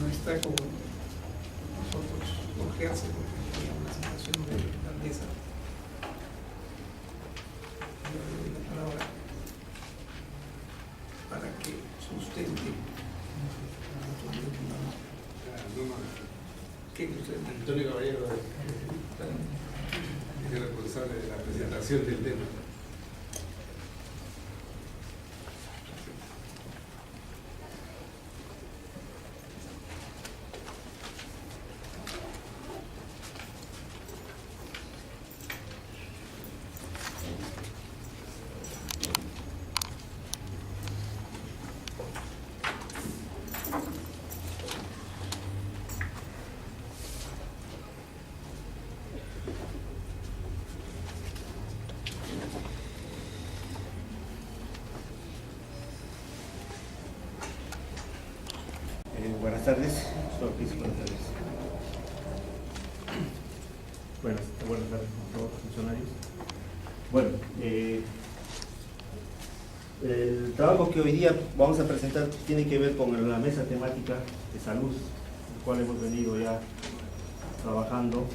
no está como nosotros cogerse porque tenía una situación de grandeza. Yo le doy la palabra para que sustente ¿qué usted? Antonio Caballero es el responsable de la presentación del tema. Buenas tardes, buenas tardes. Buenas tardes a todos los funcionarios. Bueno, el trabajo que hoy día vamos a presentar tiene que ver con la mesa temática de salud, el cual hemos venido ya trabajando,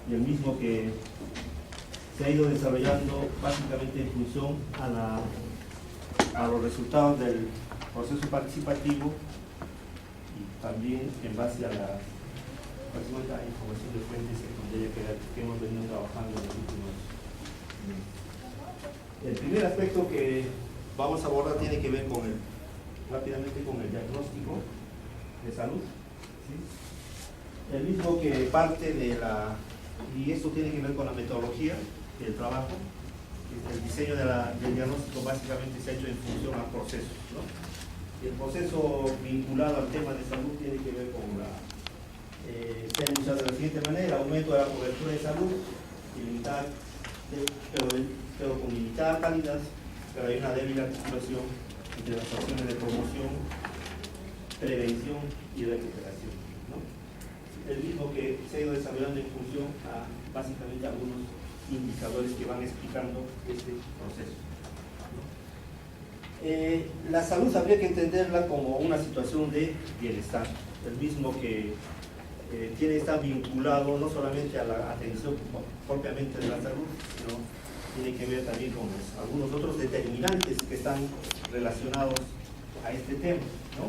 y el mismo que se ha ido desarrollando básicamente en función a los resultados del proceso participativo y también en base a la información de fuentes secundarias que hemos venido trabajando en los últimos meses. El primer aspecto que vamos a abordar tiene que ver rápidamente con el diagnóstico de salud, ¿sí? El mismo que parte y esto tiene que ver con la metodología del trabajo. El diseño del diagnóstico básicamente se ha hecho en función a procesos, ¿no? Y el proceso vinculado al tema de salud tiene que ver con se ha iniciado de la siguiente manera: aumento de la cobertura de salud, pero con limitada calidad, pero hay una débil articulación entre las acciones de promoción, prevención y recuperación, ¿no? El mismo que se ha ido desarrollando en función a básicamente algunos indicadores que van explicando este proceso. La salud habría que entenderla como una situación de bienestar, el mismo que está vinculado no solamente a la atención propiamente de la salud, sino tiene que ver también con algunos otros determinantes que están relacionados a este tema, ¿no?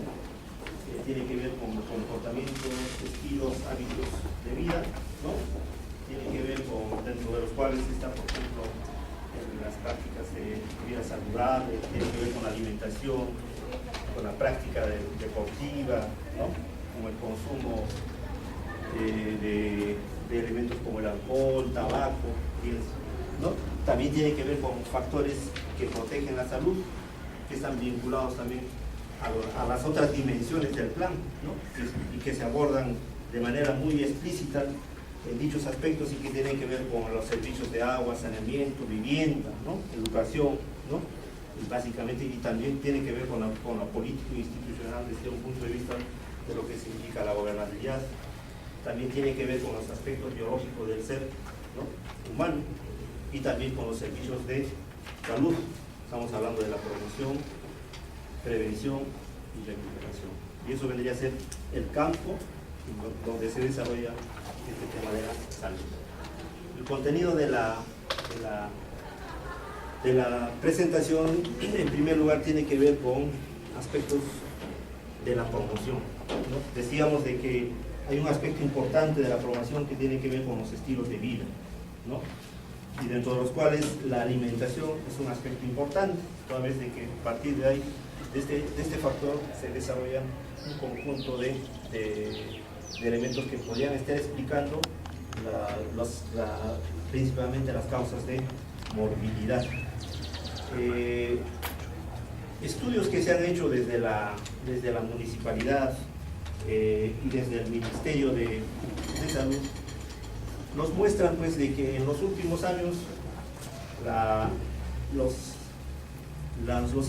Tiene que ver con comportamientos, estilos, hábitos de vida, ¿no? Tiene que ver con, dentro de los cuales está, por ejemplo, las prácticas de vida saludable, tiene que ver con la alimentación, con la práctica deportiva, ¿no? Con el consumo de elementos como el alcohol, tabaco, ¿no? También tiene que ver con factores que protegen la salud, que están vinculados también a las otras dimensiones del plan, ¿no? Y que se abordan de manera muy explícita en dichos aspectos y que tienen que ver con los servicios de agua, saneamiento, vivienda, ¿no? Educación, ¿no? Y básicamente, y también tiene que ver con la política institucional desde un punto de vista de lo que significa la gobernabilidad. También tiene que ver con los aspectos biológicos del ser, ¿no? Humano, y también con los servicios de salud. Estamos hablando de la promoción, prevención y recuperación. Y eso vendría a ser el campo donde se desarrolla este tema de la salud. El contenido de la presentación, en primer lugar, tiene que ver con aspectos de la promoción, ¿no? Decíamos de que hay un aspecto importante de la promoción que tiene que ver con los estilos de vida, ¿no? Y dentro de los cuales la alimentación es un aspecto importante, toda vez de que a partir de ahí, de este factor, se desarrolla un conjunto de elementos que podrían estar explicando principalmente las causas de morbilidad. Estudios que se han hecho desde la municipalidad y desde el Ministerio de Salud nos muestran pues de que en los últimos años los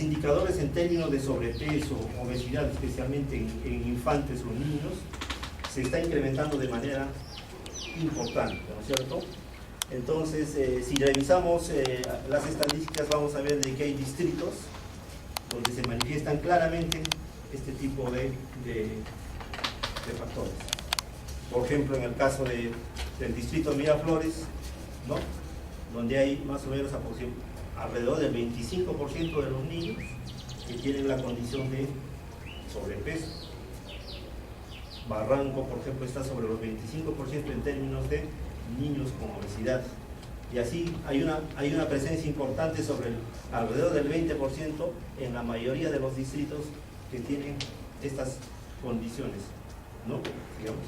indicadores en términos de sobrepeso, obesidad, especialmente en infantes o niños, se está incrementando de manera importante, ¿no es cierto? Entonces, si revisamos las estadísticas, vamos a ver de que hay distritos donde se manifiestan claramente este tipo de factores. Por ejemplo, en el caso del distrito Miraflores, ¿no?, donde hay más o menos alrededor del 25% de los niños que tienen la condición de sobrepeso. Barranco, por ejemplo, está sobre los 25% en términos de niños con obesidad. Y así hay una presencia importante sobre alrededor del 20% en la mayoría de los distritos que tienen estas condiciones, ¿no? Digamos.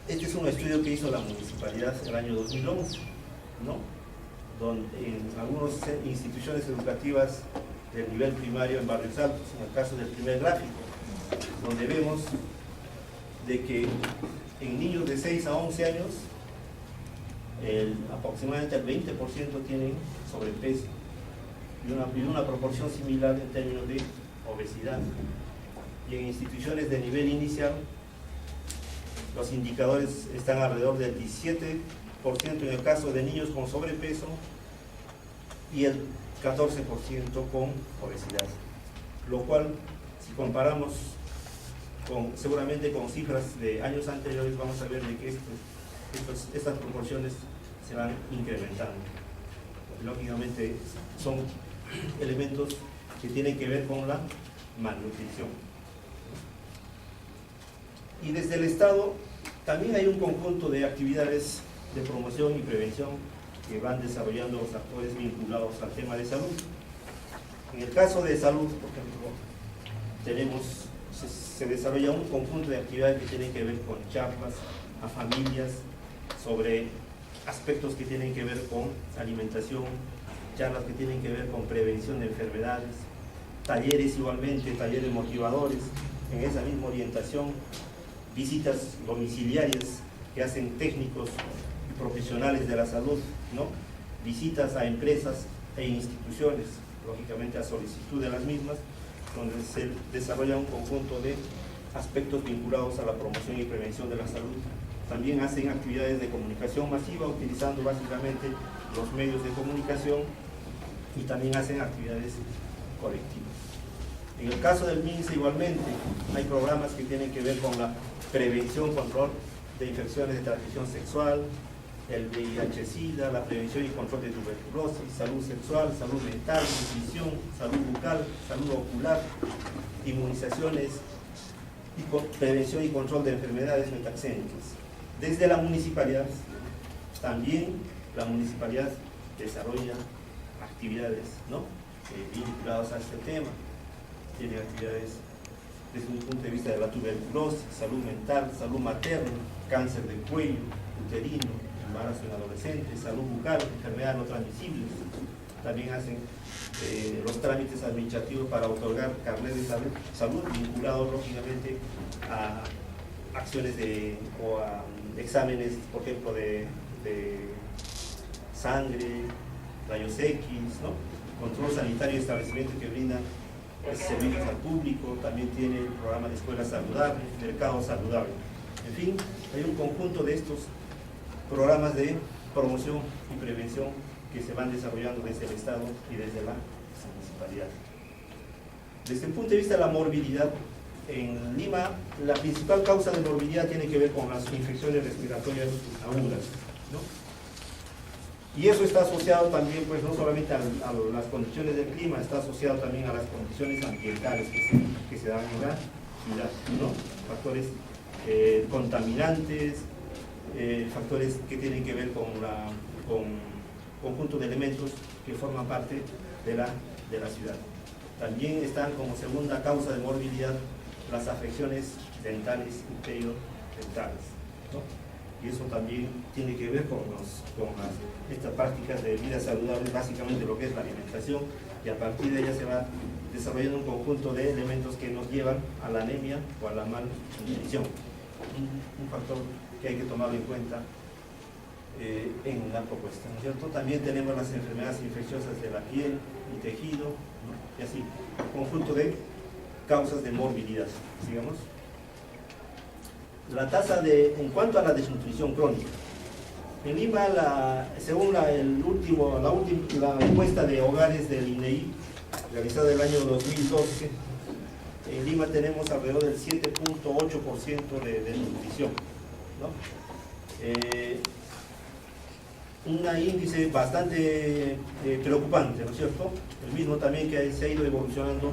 Este es un estudio que hizo la municipalidad el año 2011, ¿no?, donde en algunas instituciones educativas del nivel primario en Barrios Altos, en el caso del primer gráfico, donde vemos de que en niños de 6 a 11 años aproximadamente el 20% tienen sobrepeso y una proporción similar en términos de obesidad. Y en instituciones de nivel inicial los indicadores están alrededor del 17% en el caso de niños con sobrepeso y el 14% con obesidad, lo cual, si comparamos seguramente con cifras de años anteriores, vamos a ver de que estas proporciones se van incrementando. Lógicamente son elementos que tienen que ver con la malnutrición. Y desde el Estado también hay un conjunto de actividades de promoción y prevención que van desarrollando los actores vinculados al tema de salud. En el caso de salud, por ejemplo, se desarrolla un conjunto de actividades que tienen que ver con charlas a familias sobre aspectos que tienen que ver con alimentación, charlas que tienen que ver con prevención de enfermedades, talleres igualmente, talleres motivadores en esa misma orientación, visitas domiciliarias que hacen técnicos y profesionales de la salud, ¿no?, visitas a empresas e instituciones, lógicamente a solicitud de las mismas, donde se desarrolla un conjunto de aspectos vinculados a la promoción y prevención de la salud. También hacen actividades de comunicación masiva utilizando básicamente los medios de comunicación y también hacen actividades colectivas. En el caso del MINSA igualmente hay programas que tienen que ver con la prevención, control de infecciones de transmisión sexual, el VIH-Sida, la prevención y control de tuberculosis, salud sexual, salud mental, nutrición, salud bucal, salud ocular, inmunizaciones y prevención y control de enfermedades metaxénicas. Desde la municipalidad, también la municipalidad desarrolla actividades, ¿no?, vinculadas a este tema. Tiene actividades desde un punto de vista de la tuberculosis, salud mental, salud materna, cáncer de cuello, uterino, embarazo en adolescentes, salud bucal, enfermedades no transmisibles. También hacen los trámites administrativos para otorgar carnet de salud vinculados lógicamente a acciones o a exámenes, por ejemplo, de sangre, rayos X, ¿no?, control sanitario y establecimientos que brindan servicios al público. También tiene el programa de escuela saludable, mercado saludable. En fin, hay un conjunto de estos programas de promoción y prevención que se van desarrollando desde el Estado y desde la municipalidad. Desde el punto de vista de la morbilidad, en Lima la principal causa de morbilidad tiene que ver con las infecciones respiratorias agudas, ¿no? Y eso está asociado también, pues, no solamente a las condiciones del clima, está asociado también a las condiciones ambientales que se dan en la ciudad, ¿no? Factores contaminantes, factores que tienen que ver con conjunto de elementos que forman parte de la ciudad. También están como segunda causa de morbilidad las afecciones dentales y periodentales, ¿no? Y eso también tiene que ver con estas prácticas de vida saludable, básicamente lo que es la alimentación, y a partir de ella se va desarrollando un conjunto de elementos que nos llevan a la anemia o a la malnutrición. Un factor que hay que tomarlo en cuenta en la propuesta, ¿no es cierto? También tenemos las enfermedades infecciosas de la piel y tejido, ¿no?, y así, un conjunto de causas de morbilidad, digamos. La tasa en cuanto a la desnutrición crónica, en Lima, según la encuesta de hogares del INEI, realizada el año 2012, en Lima tenemos alrededor del 7.8% de desnutrición, ¿no? Un índice bastante preocupante, ¿no es cierto? El mismo también que se ha ido evolucionando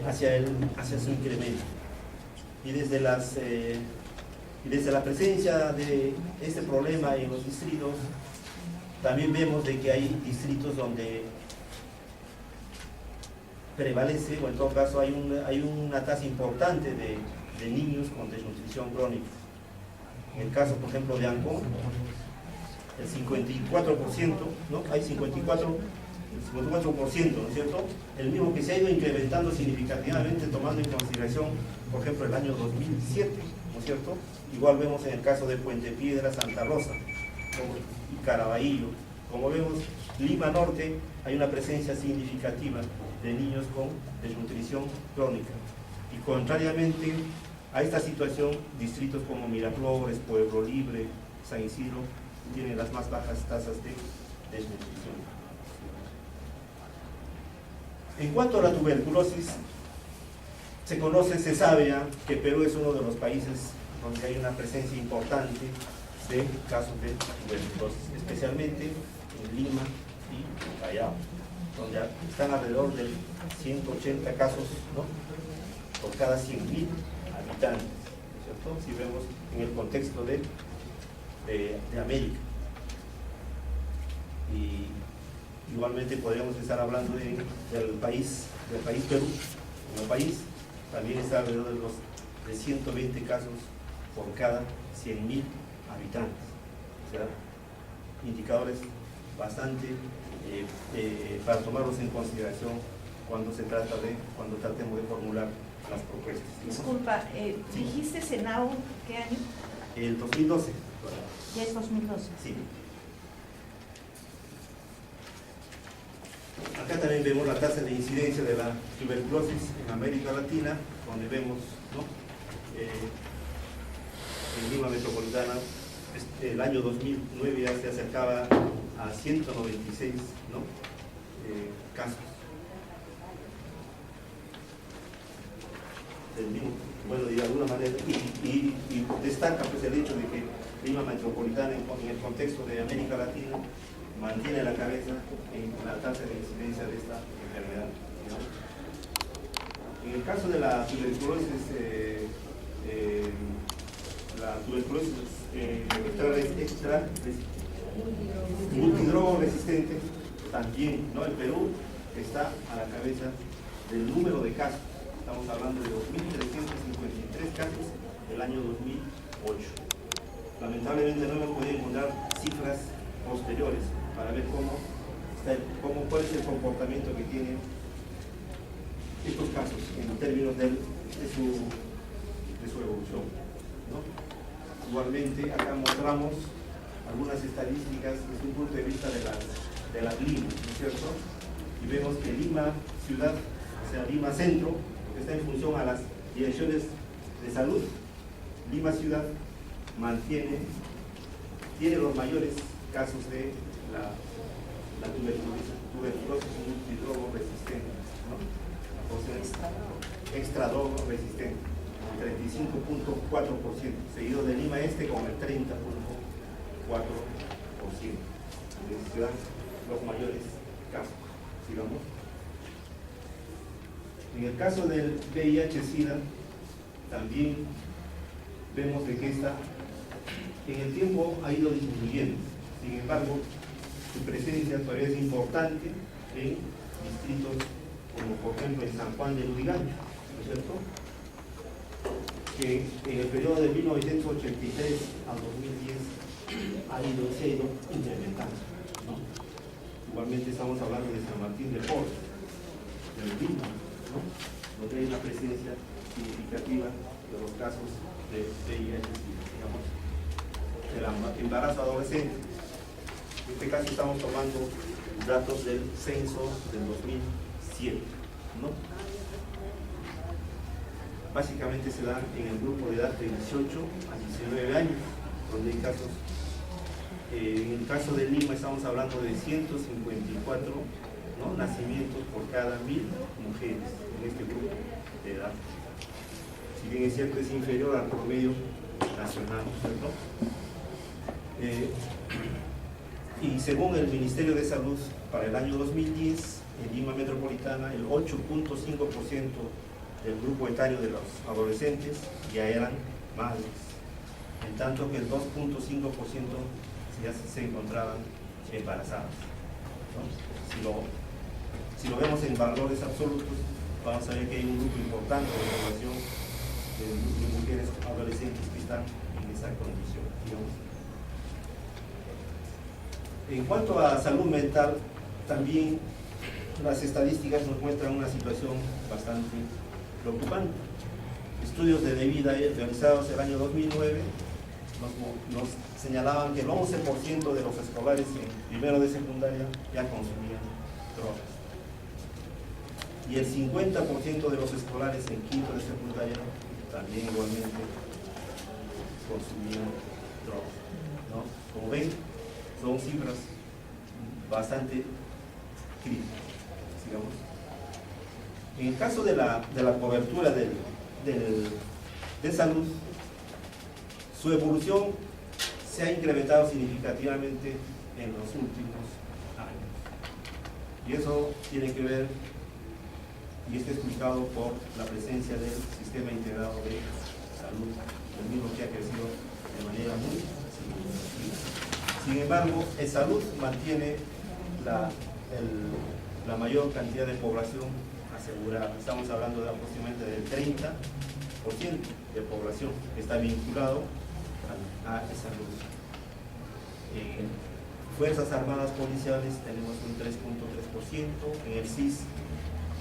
hacia su incremento. Y desde la presencia de este problema en los distritos, también vemos de que hay distritos donde prevalece, o en todo caso hay una tasa importante de niños con desnutrición crónica. En el caso, por ejemplo, de Ancón, el 54%, ¿no? Hay 54%, ¿no es cierto? El mismo que se ha ido incrementando significativamente, tomando en consideración, por ejemplo, el año 2007, ¿no es cierto? Igual vemos en el caso de Puente Piedra, Santa Rosa y Caraballo. Como vemos, Lima Norte hay una presencia significativa de niños con desnutrición crónica. Y contrariamente a esta situación, distritos como Miraflores, Pueblo Libre, San Isidro, tienen las más bajas tasas de desnutrición. En cuanto a la tuberculosis, se sabe ya que Perú es uno de los países donde hay una presencia importante de casos de tuberculosis, especialmente en Lima y Callao, donde están alrededor de 180 casos, ¿no?, por cada 100.000 habitantes, ¿cierto? Si vemos en el contexto de América. Y igualmente podríamos estar hablando del país Perú. Como país también está alrededor de 120 casos por cada 100.000 habitantes. O sea, indicadores bastante para tomarlos en consideración cuando tratemos de formular las propuestas. Disculpa, ¿dijiste Senao qué año? El 2012. Ya es 2012. Sí. Acá también vemos la tasa de incidencia de la tuberculosis en América Latina, donde vemos, ¿no?, en Lima Metropolitana, el año 2009 ya se acercaba a 196, ¿no?, casos. Del mismo, bueno, de alguna manera, y destaca pues el hecho de que Lima Metropolitana en el contexto de América Latina mantiene la cabeza en la tasa de incidencia de esta enfermedad, ¿no? En el caso de la tuberculosis, multidrogo resistente, también, ¿no? El Perú está a la cabeza del número de casos. Estamos hablando de 2.353 casos el año 2008. Lamentablemente no hemos podido encontrar cifras posteriores para ver cuál es el comportamiento que tienen estos casos en términos de su evolución, ¿no? Igualmente, acá mostramos algunas estadísticas desde un punto de vista de las Limas, ¿no es cierto? Y vemos que Lima ciudad, o sea, Lima centro, que está en función a las direcciones de salud, Lima ciudad tiene los mayores casos de la tuberculosis multidrogo resistente, ¿no? Extradrogo resistente, el 35.4%, seguido de Lima Este con el 30.4%. De ciudad, los mayores casos, digamos. En el caso del VIH-Sida, también vemos de que en el tiempo ha ido disminuyendo. Sin embargo, su presencia todavía es importante en distritos como por ejemplo en San Juan de Lurigancho, ¿no es cierto?, que en el periodo de 1983 al 2010 se ha ido incrementando, ¿no? Igualmente estamos hablando de San Martín de Porres, del Lima, ¿no?, donde hay una presencia significativa de los casos de VIH, digamos, el embarazo adolescente. En este caso estamos tomando datos del censo del 2007, ¿no? Básicamente se dan en el grupo de edad de 18 a 19 años, donde hay casos. En el caso de Lima estamos hablando de 154, ¿no?, nacimientos por cada 1000 mujeres en este grupo. de edad. Si bien es cierto, es inferior al promedio nacional, ¿cierto? Y según el Ministerio de Salud, para el año 2010, en Lima Metropolitana, el 8.5% del grupo etario de los adolescentes ya eran madres, en tanto que el 2.5% ya se encontraban embarazadas, ¿no? Si lo vemos en valores absolutos, vamos a ver que hay un grupo importante de población de mujeres adolescentes que están en esa condición, digamos. En cuanto a salud mental, también las estadísticas nos muestran una situación bastante preocupante. Estudios de vida realizados el año 2009 nos señalaban que el 11% de los escolares en primero de secundaria ya consumían drogas. Y el 50% de los escolares en quinto de secundaria también igualmente consumían drogas, ¿no? Como ven, son cifras bastante críticas, digamos. En el caso de la cobertura de salud, su evolución se ha incrementado significativamente en los últimos años. Y eso tiene que ver, y está explicado por la presencia del Sistema Integrado de Salud, el mismo que ha crecido de manera muy significativa. Sin embargo, en salud mantiene la mayor cantidad de población asegurada. Estamos hablando de aproximadamente del 30% de población que está vinculado a salud. Fuerzas Armadas Policiales tenemos un 3.3%, en el CIS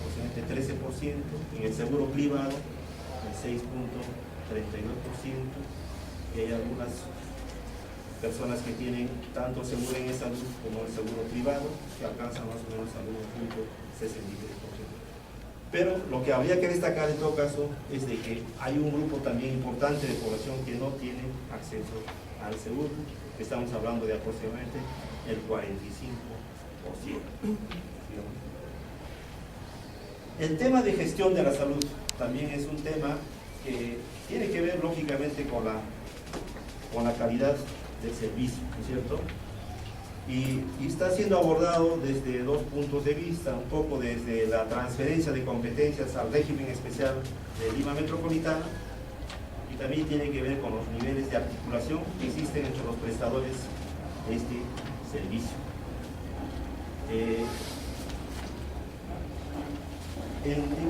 aproximadamente 13%, en el seguro privado el 6.32%, y hay algunas personas que tienen tanto seguro en salud como el seguro privado, que alcanzan más o menos al 1.63%. Pero lo que habría que destacar en todo caso es de que hay un grupo también importante de población que no tiene acceso al seguro. Estamos hablando de aproximadamente el 45%. Digamos. El tema de gestión de la salud también es un tema que tiene que ver lógicamente con la calidad del servicio, ¿no es cierto? Y está siendo abordado desde dos puntos de vista, un poco desde la transferencia de competencias al régimen especial de Lima Metropolitana, y también tiene que ver con los niveles de articulación que existen entre los prestadores de este servicio.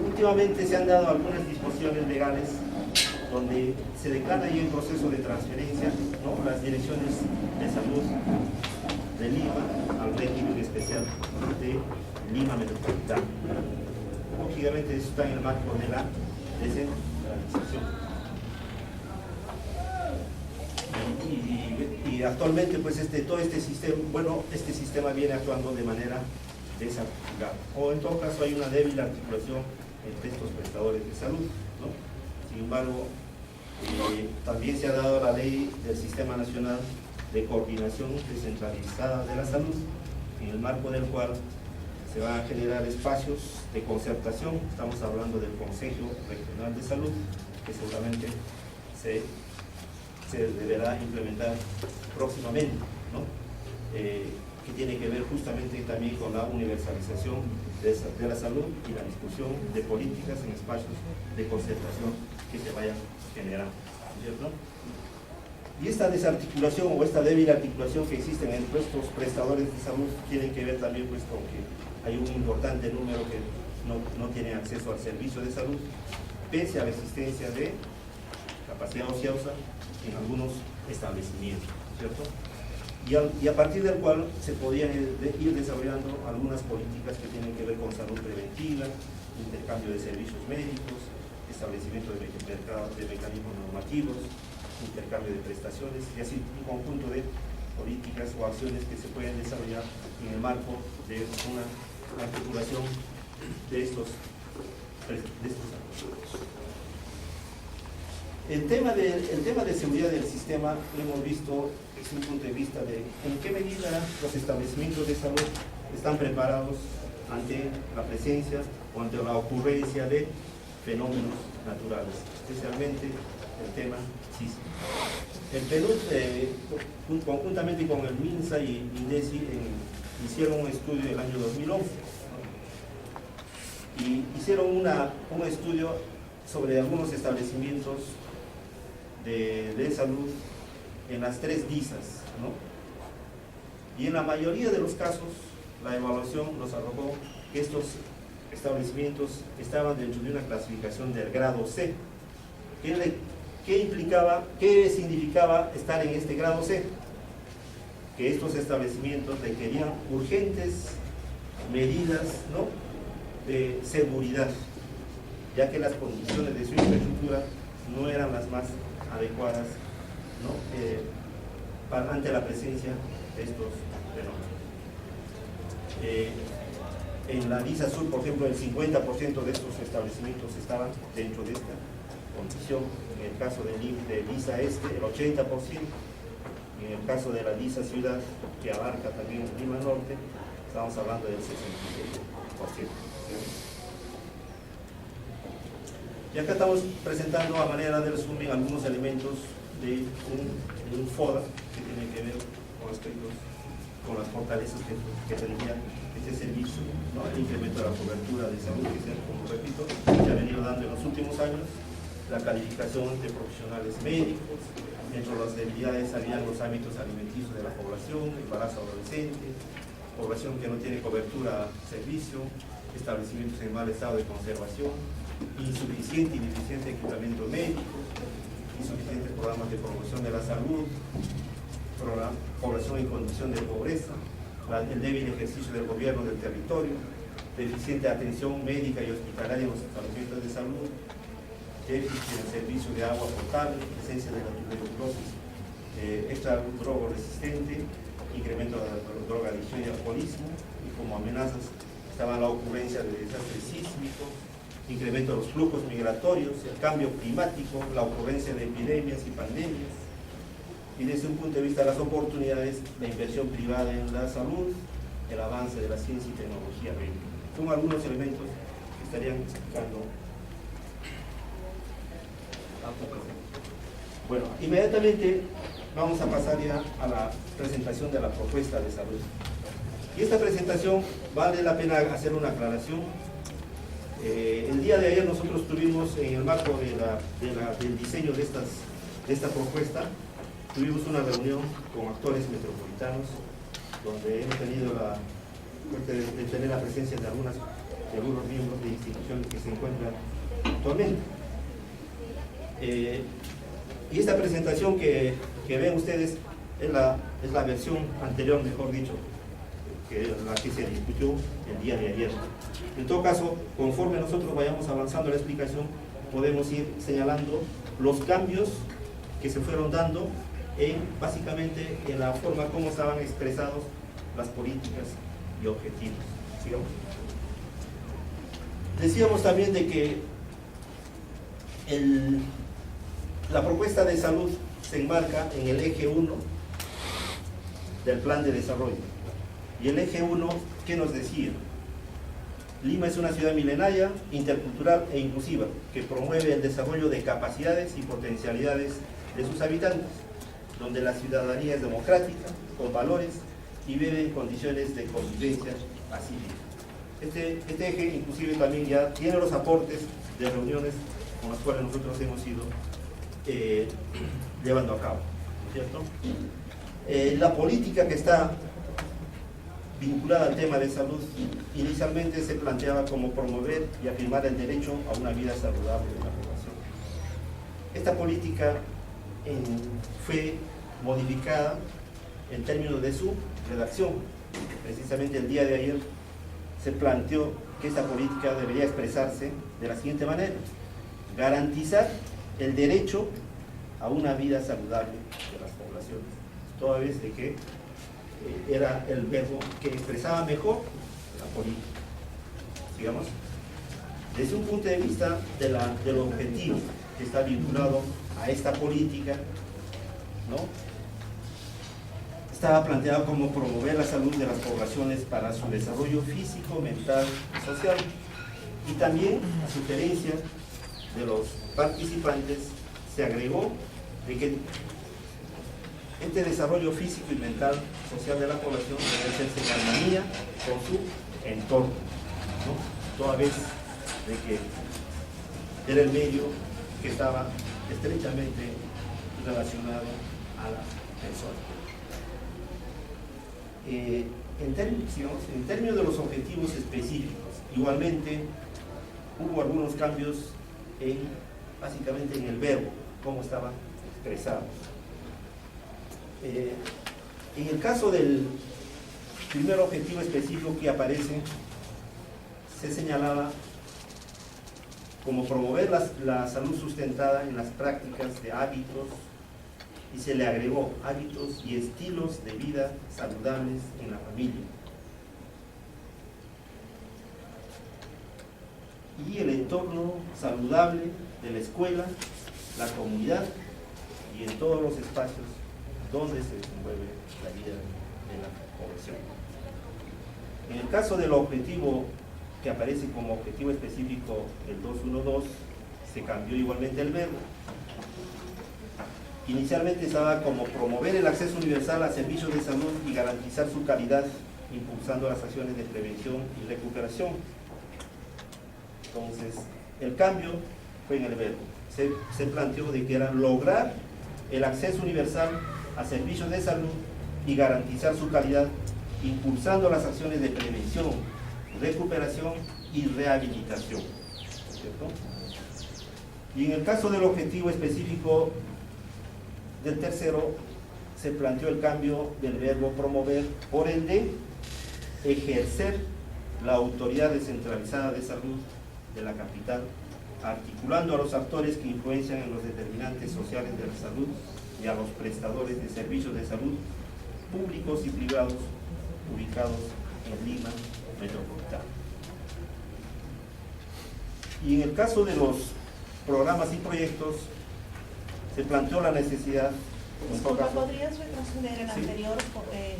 Últimamente se han dado algunas disposiciones legales donde se declara ahí el proceso de transferencia, ¿no? Las direcciones de salud de Lima al régimen especial de Lima Metropolitana. Lógicamente eso está en el marco de la descentralización. Y actualmente pues todo este sistema viene actuando de manera desarticulada, o en todo caso hay una débil articulación entre estos prestadores de salud, ¿no? Sin embargo, también se ha dado la ley del Sistema Nacional de Coordinación Descentralizada de la Salud, en el marco del cual se van a generar espacios de concertación. Estamos hablando del Consejo Regional de Salud, que seguramente se deberá implementar próximamente, ¿no? Que tiene que ver justamente también con la universalización de la salud y la discusión de políticas en espacios de concertación que se vayan generando, ¿cierto? Y esta desarticulación o esta débil articulación que existe entre estos prestadores de salud tiene que ver también pues con que hay un importante número que no tiene acceso al servicio de salud, pese a la existencia de capacidad ociosa en algunos establecimientos, ¿cierto? Y a partir del cual se podrían ir desarrollando algunas políticas que tienen que ver con salud preventiva, intercambio de servicios médicos, establecimiento de mecanismos normativos, intercambio de prestaciones, y así un conjunto de políticas o acciones que se pueden desarrollar en el marco de una articulación de estos acuerdos. El tema de seguridad del sistema lo hemos visto desde un punto de vista de en qué medida los establecimientos de salud están preparados ante la presencia o ante la ocurrencia de fenómenos naturales, especialmente el tema sísmico. El PNUD, conjuntamente con el MINSA y INDECI, hicieron un estudio en el año 2011 y hicieron un estudio sobre algunos establecimientos de salud en las 3 DISAs, ¿no? Y en la mayoría de los casos la evaluación nos arrojó que estos establecimientos estaban dentro de una clasificación del grado C. ¿Qué significaba estar en este grado C? Que estos establecimientos requerían urgentes medidas, ¿no?, de seguridad, ya que las condiciones de su infraestructura no eran las más adecuadas, ¿no?, ante la presencia de estos fenómenos. En la DISA Sur, por ejemplo, el 50% de estos establecimientos estaban dentro de esta condición. En el caso de DISA Este, el 80%. En el caso de la DISA Ciudad, que abarca también Lima Norte, estamos hablando del 67%. Y acá estamos presentando a manera de resumen algunos elementos de un FODA que tiene que ver con las fortalezas que tendría este servicio, ¿no? El incremento de la cobertura de salud, que como repito, se ha venido dando en los últimos años, la calificación de profesionales médicos, dentro de las debilidades habían los hábitos alimenticios de la población, embarazo adolescente, población que no tiene cobertura servicio, establecimientos en mal estado de conservación, insuficiente y deficiente equipamiento médico, insuficientes programas de promoción de la salud, población en condición de pobreza, el débil ejercicio del gobierno del territorio, deficiente atención médica y hospitalaria en los establecimientos de salud, déficit en el servicio de agua potable, presencia de la tuberculosis extra-drogo resistente, incremento de la drogadicción y alcoholismo, y como amenazas estaba la ocurrencia de desastres sísmicos, incremento de los flujos migratorios, el cambio climático, la ocurrencia de epidemias y pandemias, y desde un punto de vista de las oportunidades, la inversión privada en la salud, el avance de la ciencia y tecnología médica. Son algunos elementos que estarían explicando a poco. Bueno, inmediatamente vamos a pasar ya a la presentación de la propuesta de salud. Y esta presentación vale la pena hacer una aclaración. El día de ayer nosotros tuvimos, en el marco del diseño de esta propuesta, tuvimos una reunión con actores metropolitanos, donde hemos tenido la suerte de tener la presencia de algunos miembros de instituciones que se encuentran actualmente. Y esta presentación que ven ustedes es la versión anterior, mejor dicho, que la que se discutió el día de ayer. En todo caso, conforme nosotros vayamos avanzando en la explicación, podemos ir señalando los cambios que se fueron dando básicamente en la forma como estaban expresados las políticas y objetivos. ¿Sigamos? Decíamos también de que la propuesta de salud se enmarca en el eje 1 del plan de desarrollo. Y el eje 1, ¿qué nos decía? Lima es una ciudad milenaria, intercultural e inclusiva, que promueve el desarrollo de capacidades y potencialidades de sus habitantes, donde la ciudadanía es democrática, con valores y vive en condiciones de convivencia pacífica. Este eje inclusive también ya tiene los aportes de reuniones con las cuales nosotros hemos ido llevando a cabo, ¿no es cierto? La política que está vinculada al tema de salud inicialmente se planteaba como promover y afirmar el derecho a una vida saludable de la población. Esta política fue modificada en términos de su redacción. Precisamente el día de ayer se planteó que esta política debería expresarse de la siguiente manera: garantizar el derecho a una vida saludable de las poblaciones, toda vez de que era el verbo que expresaba mejor la política. Sigamos. Desde un punto de vista del objetivo que está vinculado a esta política, ¿no?, estaba planteado como promover la salud de las poblaciones para su desarrollo físico, mental y social, y también, a sugerencia de los participantes se agregó de que este desarrollo físico y mental social de la población debe hacerse en armonía con su entorno, ¿no? Toda vez de que era el medio que estaba estrechamente relacionado a la persona. En términos de los objetivos específicos, igualmente hubo algunos cambios básicamente en el verbo, cómo estaba expresado. En el caso del primer objetivo específico que aparece, se señalaba como promover la salud sustentada en las prácticas de hábitos, y se le agregó hábitos y estilos de vida saludables en la familia. Y el entorno saludable de la escuela, la comunidad y en todos los espacios donde se desenvuelve la vida de la población. En el caso del objetivo que aparece como objetivo específico el 212, se cambió igualmente el verbo. Inicialmente estaba como promover el acceso universal a servicios de salud y garantizar su calidad, impulsando las acciones de prevención y recuperación. Entonces, el cambio fue en el verbo. Se planteó de que era lograr el acceso universal a servicios de salud y garantizar su calidad, impulsando las acciones de prevención, recuperación y rehabilitación, ¿cierto? Y en el caso del objetivo específico del tercero, se planteó el cambio del verbo promover por el de ejercer la autoridad descentralizada de salud de la capital, articulando a los actores que influencian en los determinantes sociales de la salud y a los prestadores de servicios de salud públicos y privados ubicados en Lima metropolitana. Y en el caso de los programas y proyectos, se planteó la necesidad. Disculpa, ¿podrías retroceder el Sí. anterior? Porque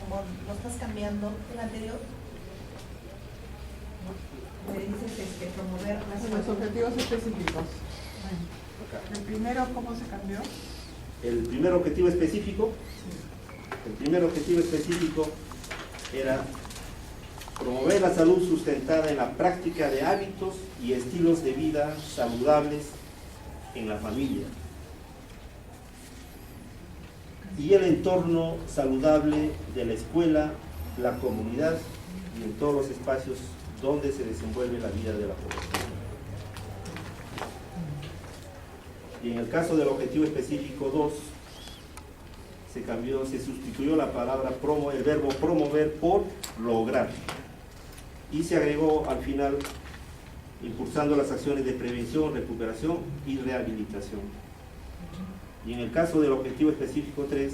como lo estás cambiando, el anterior. Me dices promover Los objetivos específicos. El primero, ¿cómo se cambió? El primer objetivo específico, era promover la salud sustentada en la práctica de hábitos y estilos de vida saludables en la familia, y el entorno saludable de la escuela, la comunidad y en todos los espacios donde se desenvuelve la vida de la población. Y en el caso del objetivo específico 2, se sustituyó la palabra el verbo promover por lograr, y se agregó al final impulsando las acciones de prevención, recuperación y rehabilitación. Y en el caso del objetivo específico 3,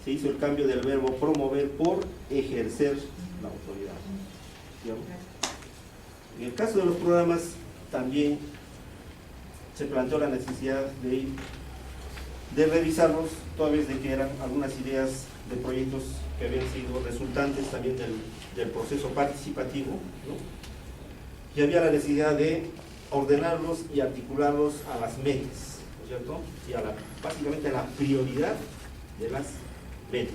se hizo el cambio del verbo promover por ejercer la autoridad. ¿Digamos? En el caso de los programas también se planteó la necesidad de revisarlos, toda vez de que eran algunas ideas de proyectos que habían sido resultantes también del proceso participativo, ¿no? Y había la necesidad de ordenarlos y articularlos a las metas, ¿no es cierto? Y básicamente a la prioridad de las metas,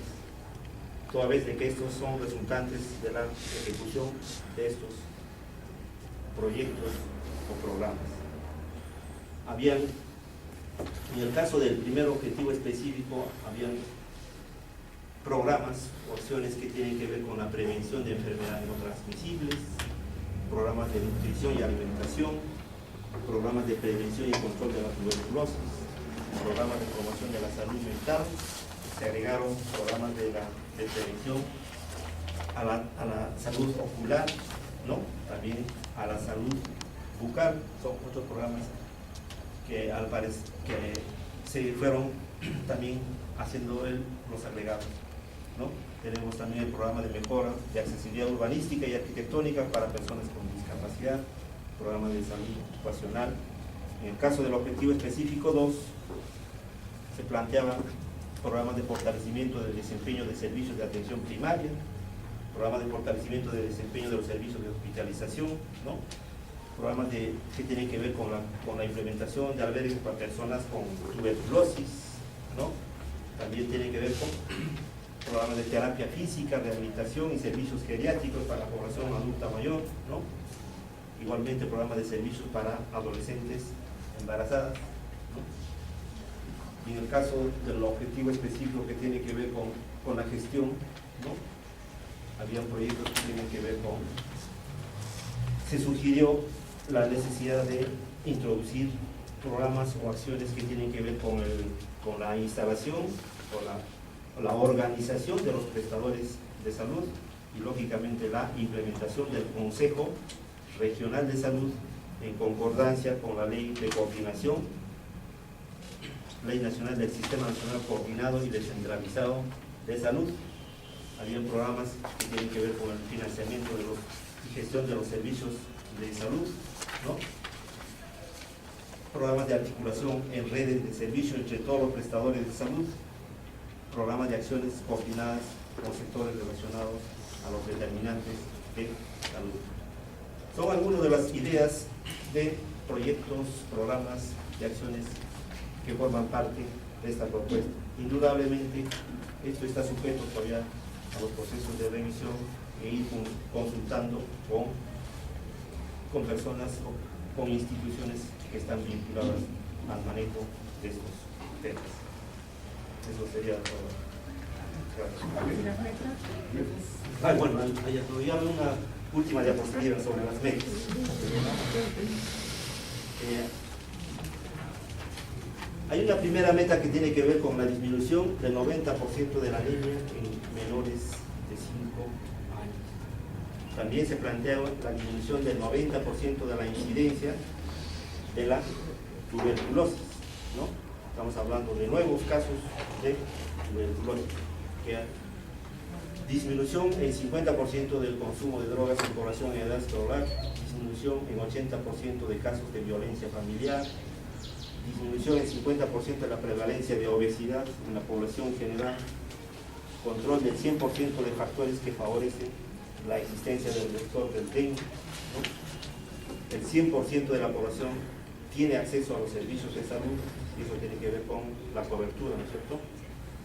toda vez de que estos son resultantes de la ejecución de estos proyectos o programas. En el caso del primer objetivo específico, habían programas o acciones que tienen que ver con la prevención de enfermedades no transmisibles, programas de nutrición y alimentación, programas de prevención y control de la tuberculosis, programas de promoción de la salud mental. Se agregaron programas de prevención a la salud ocular, ¿no? También a la salud bucal. Son otros programas que al parecer que se fueron también haciendo los agregados, ¿no? Tenemos también el programa de mejora de accesibilidad urbanística y arquitectónica para personas con discapacidad, programa de salud ocupacional. En el caso del objetivo específico 2, se planteaban programas de fortalecimiento del desempeño de servicios de atención primaria, programas de fortalecimiento del desempeño de los servicios de hospitalización, ¿no? programas que tienen que ver con la implementación de albergues para personas con tuberculosis, ¿no? También tienen que ver con programas de terapia física, rehabilitación y servicios geriátricos para la población adulta mayor, ¿no? Igualmente programas de servicios para adolescentes embarazadas, ¿no? Y en el caso del objetivo específico que tiene que ver con la gestión, ¿no? Había proyectos que tienen que ver con... Se sugirió la necesidad de introducir programas o acciones que tienen que ver con la instalación, con la organización de los prestadores de salud y lógicamente la implementación del Consejo Regional de Salud en concordancia con la Ley de Coordinación, Ley Nacional del Sistema Nacional Coordinado y Descentralizado de Salud. Habían programas que tienen que ver con el financiamiento y gestión de los servicios de salud, ¿no? Programas de articulación en redes de servicio entre todos los prestadores de salud, programas de acciones coordinadas con sectores relacionados a los determinantes de salud. Son algunas de las ideas de proyectos, programas y acciones que forman parte de esta propuesta. Indudablemente, esto está sujeto todavía a los procesos de revisión e ir consultando con personas o con instituciones que están vinculadas al manejo de estos temas. Eso sería todo. ¿Y las metas? Bueno, todavía una última diapositiva sobre las metas. Hay una primera meta que tiene que ver con la disminución del 90% de la anemia en menores de 5 años. También se plantea la disminución del 90% de la incidencia de la tuberculosis, ¿no? Estamos hablando de nuevos casos de tuberculosis. Disminución en 50% del consumo de drogas en población en edad escolar, disminución en 80% de casos de violencia familiar, disminución en 50% de la prevalencia de obesidad en la población general, control del 100% de factores que favorecen la existencia del vector del dengue, ¿no? El 100% de la población tiene acceso a los servicios de salud y eso tiene que ver con la cobertura, ¿no es cierto?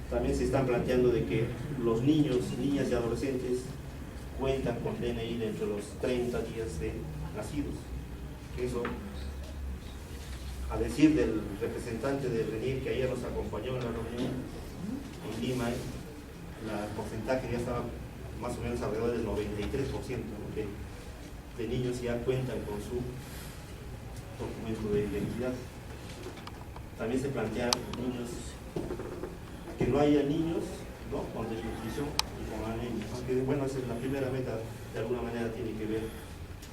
También se están planteando de que los niños, niñas y adolescentes cuentan con DNI dentro de los 30 días de nacidos. Eso, a decir del representante de RENIEC que ayer nos acompañó en la reunión en Lima, el porcentaje ya estaba más o menos alrededor del 93%, ¿no? de niños ya cuentan con su documento de identidad. También se plantean niños, que no haya niños, ¿no?, con desnutrición y con anemia, aunque bueno, esa es la primera meta, de alguna manera tiene que ver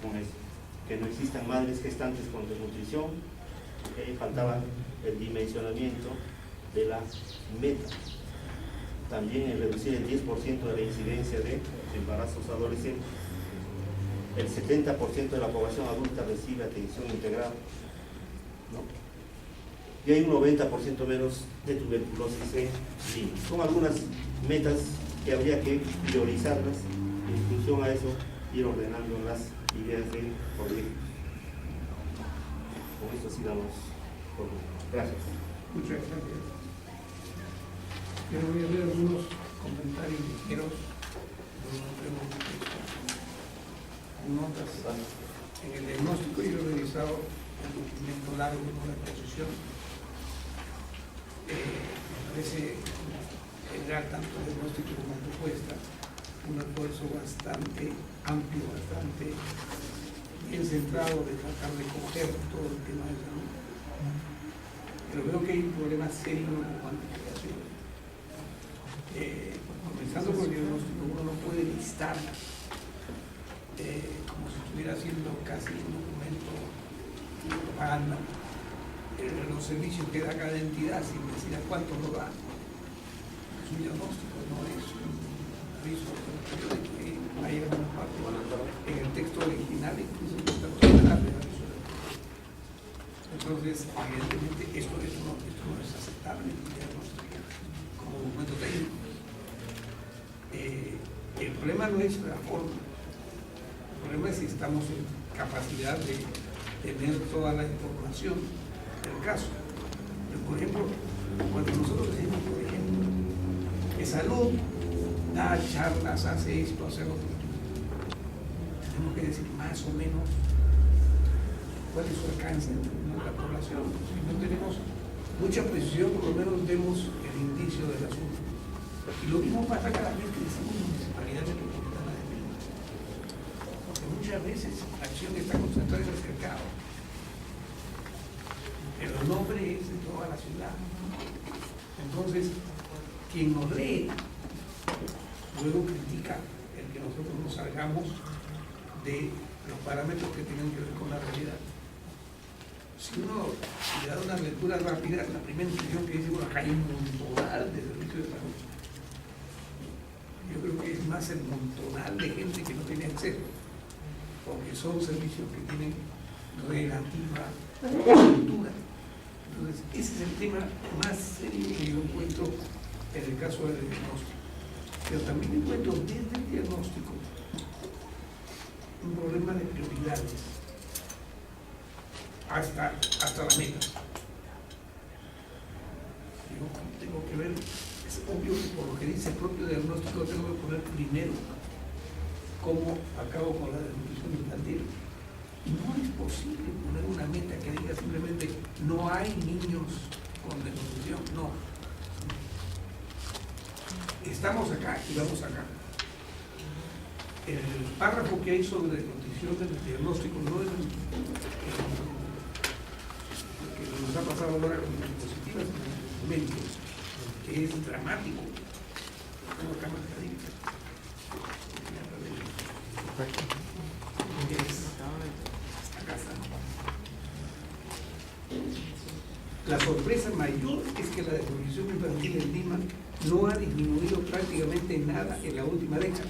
con eso, que no existan madres gestantes con desnutrición, que faltaba el dimensionamiento de la meta. También el reducir el 10% de la incidencia de embarazos adolescentes. El 70% de la población adulta recibe atención integral, ¿no? Y hay un 90% menos de tuberculosis en niños. Son algunas metas que habría que priorizarlas y en función a eso ir ordenando las ideas de proyectos. Con esto sí damos por... Gracias. Muchas gracias. Yo voy a ver algunos comentarios ligeros, notas. En el diagnóstico yo he revisado el documento largo de la exposición. Me parece generar tanto el diagnóstico como la propuesta un esfuerzo bastante amplio, bastante bien centrado de tratar de coger todo el tema de salud. Pero veo que hay un problema serio en la cuantificación. Comenzando por el diagnóstico, uno no puede listar como si estuviera haciendo casi un documento de propaganda los servicios que da cada entidad sin decir a cuánto lo da. Es un diagnóstico, no es un aviso de que hay alguna parte en el texto original, incluso en el texto general del aviso. Entonces, evidentemente, esto no es aceptable en el diagnóstico como documento técnico. El problema no es la forma, el problema es si estamos en capacidad de tener toda la información del caso. Pero, por ejemplo, cuando nosotros decimos, por ejemplo, que salud da charlas, hace esto, hace lo otro, tenemos que decir más o menos cuál es su alcance en la población. Si no tenemos mucha precisión, por lo menos vemos el indicio del asunto. Y lo mismo pasa cada vez que decimos municipalidad metropolitana de Lima. Porque muchas veces la acción está concentrada en el cercado. Pero el nombre es de toda la ciudad. Entonces, quien nos lee, luego critica el que nosotros nos salgamos de los parámetros que tienen que ver con la realidad. Si uno le da una lectura rápida, la primera impresión que dice, bueno, acá hay un montonal de servicios de salud. Yo creo que es más el montonal de gente que no tiene acceso, porque son servicios que tienen relativa cultura. Entonces, ese es el tema más serio que yo encuentro en el caso del diagnóstico. Pero también encuentro desde el diagnóstico un problema de prioridades hasta las metas. Yo tengo que ver, es obvio que por lo que dice el propio diagnóstico tengo que poner primero cómo acabo con la desnutrición infantil. Y no es posible poner una meta que diga simplemente no hay niños con desnutrición, no. Estamos acá y vamos acá. El párrafo que hay sobre desnutrición del diagnóstico no es lo que nos ha pasado ahora con las dispositivas médicos, que es dramático. Tengo acá marcadita. Acá está. La sorpresa mayor es que la desnutrición infantil en Lima no ha disminuido prácticamente nada en la última década.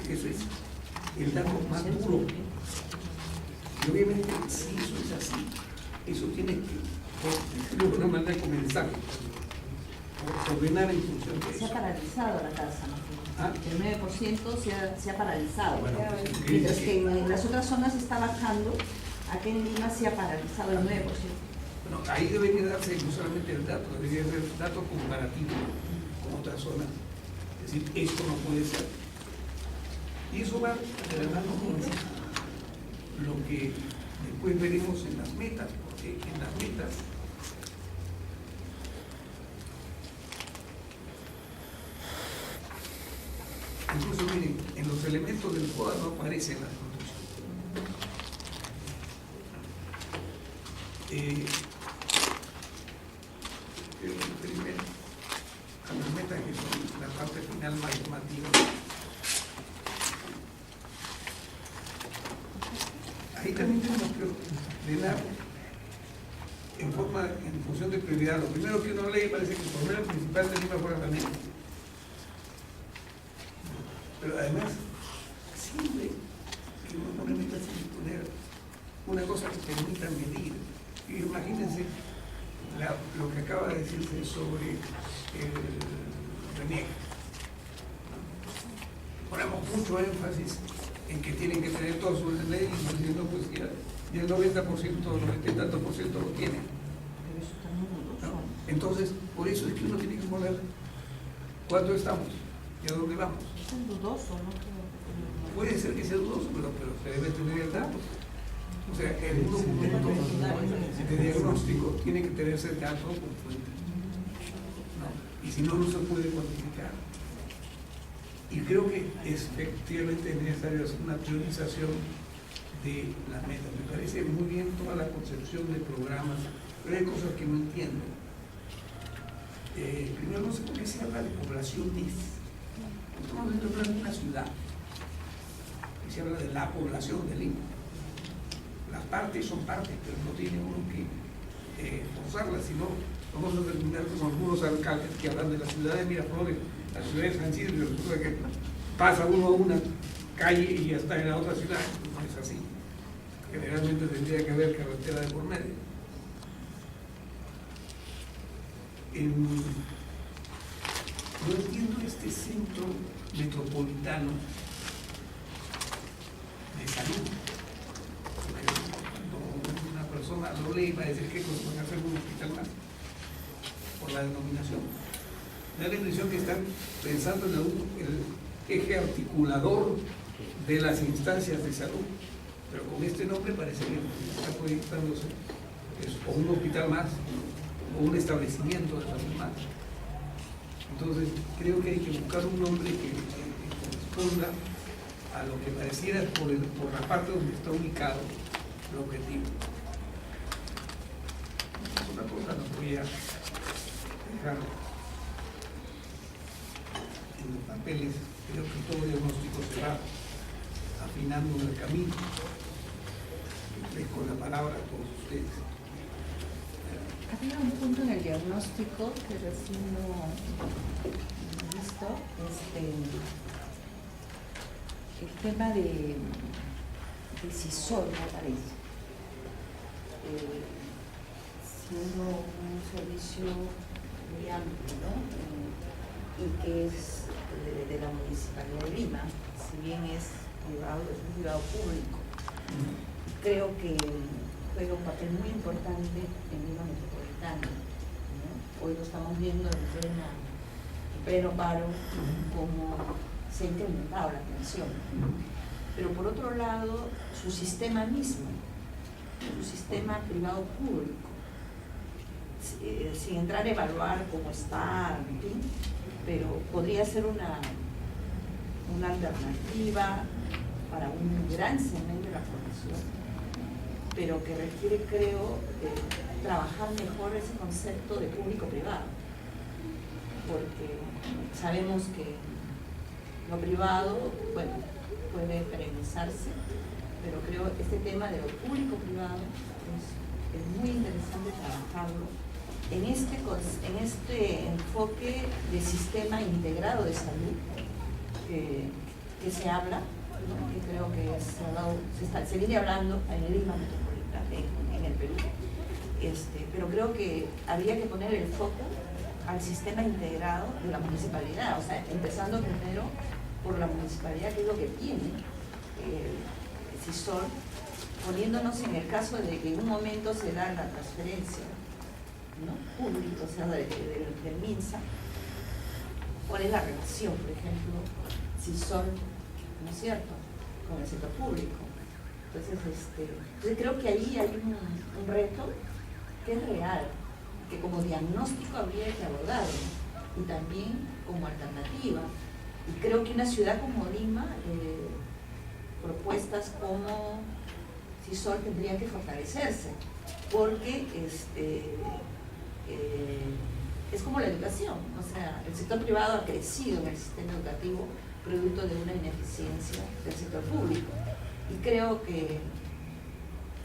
Eso es el dato más duro. Y obviamente, si eso es así, eso tiene que, por decirlo de una manera, comenzar a ordenar en función de eso. Se ha paralizado la tasa, ¿no? ¿Ah? El 9% se ha paralizado. Bueno, Mientras que en las otras zonas está bajando, aquí en Lima se ha paralizado el 9%. Bueno, ahí debería darse no solamente el dato, debería ser el dato comparativo con otras zonas. Es decir, esto no puede ser. Y eso va de la mano con lo que después veremos en las metas, porque en las metas incluso miren, en los elementos del FODA no aparecen las primero, a las metas que son la parte final matemática. Ahí también tenemos que ordenar en función de prioridad. Lo primero que uno lee parece que el problema principal de Lima fuera la mente. Pero además, siempre que uno pone metas tiene que poner una cosa que permita medir. Y imagínense lo que acaba de decirse sobre el RENIEC. Ponemos mucho énfasis en que tienen que tener todo su ley, diciendo pues ya el 90%, 90 y tantos por ciento lo tienen. ¿No? Entonces, por eso es que uno tiene que poner cuánto estamos y a dónde vamos. Es dudoso, ¿no? Puede ser que sea dudoso, pero se debe tener el dato. O sea, el documento de diagnóstico tiene que tenerse el dato con fuente. ¿No? Y si no, no se puede cuantificar. Y creo que es efectivamente necesario hacer una priorización de las metas. Me parece muy bien toda la concepción de programas, pero hay cosas que no entiendo. Primero, no sé por qué se habla de poblaciones. Estamos hablando de una ciudad. Y se habla de la población de Lima. Las partes son partes, pero no tiene uno que forzarlas, sino vamos a terminar con algunos alcaldes que hablan de la ciudad de Miraflores, la ciudad de San Isidro, y resulta que pasa uno a una calle y ya está en la otra ciudad. No es así. Generalmente tendría que haber carretera de por medio. No entiendo este centro metropolitano de salud. lo lee y va a decir qué cosas van a hacer un hospital más, por la denominación. Me da la impresión que están pensando en el eje articulador de las instancias de salud, pero con este nombre parece que está proyectándose o un hospital más, o un establecimiento de salud más. Entonces, creo que hay que buscar un nombre que corresponda a lo que pareciera por la parte donde está ubicado el objetivo. Una cosa no voy a dejar en los papeles, creo que todo diagnóstico se va afinando en el camino. Les con la palabra a todos ustedes. Había un punto en el diagnóstico que recién no he visto, el tema de CISOL, me parece. Siendo un servicio muy amplio, ¿no? Y que es de la Municipalidad de Lima, si bien es un privado público. Creo que juega un papel muy importante en Lima Metropolitana, ¿no? Hoy lo estamos viendo en pleno paro, como se ha incrementado la atención. Pero por otro lado, su sistema mismo, su sistema privado público, sin entrar a evaluar cómo está, en fin, pero podría ser una alternativa para un gran segmento de la población, pero que requiere, creo, trabajar mejor ese concepto de público-privado, porque sabemos que lo privado, bueno, puede perenizarse, pero creo que este tema de lo público-privado es muy interesante trabajarlo en este enfoque de sistema integrado de salud que se habla, ¿no? Que creo que se viene hablando en el Lima Metropolitana, en el Perú, pero creo que habría que poner el foco al sistema integrado de la municipalidad, o sea, empezando primero por la municipalidad, que es lo que tiene CISOL, poniéndonos en el caso de que en un momento se da la transferencia, ¿no? Pública, o sea, del MINSA, ¿cuál es la relación, por ejemplo, CISOL, ¿no es cierto?, con el sector público? Entonces creo que ahí hay un reto que es real, que como diagnóstico habría que abordarlo, y también como alternativa. Y creo que una ciudad como Lima, propuestas como CISOL tendrían que fortalecerse, porque es como la educación, o sea, el sector privado ha crecido en el sistema educativo producto de una ineficiencia del sector público. Y creo que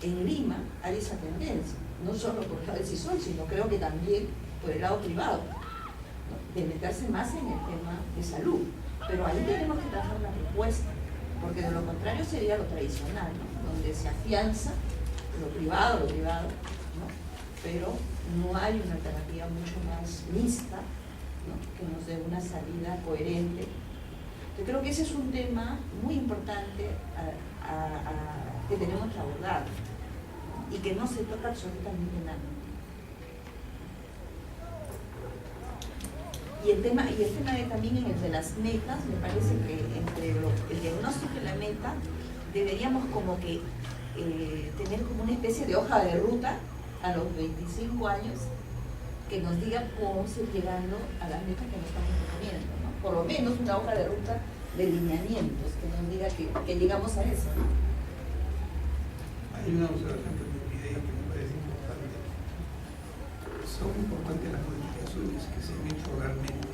en Lima hay esa tendencia, no solo por el lado del CISOL, sino creo que también por el lado privado, ¿no?, de meterse más en el tema de salud. Pero ahí tenemos que trabajar una propuesta, porque de lo contrario sería lo tradicional, ¿no?, donde se afianza lo privado, ¿no?, pero no hay una alternativa mucho más mixta, ¿no?, que nos dé una salida coherente. Yo creo que ese es un tema muy importante que tenemos que abordar, ¿no?, y que no se toca absolutamente nada. Y el tema también en el de las metas, me parece que entre el diagnóstico y la meta deberíamos como que tener como una especie de hoja de ruta a los 25 años que nos diga cómo ir llegando a las metas que nos estamos proponiendo, ¿no? Por lo menos una hoja de ruta de lineamientos que nos diga que llegamos a eso, ¿no? Hay una observación que me olvidé que me parece importante. Son importantes las modificaciones que se han hecho realmente,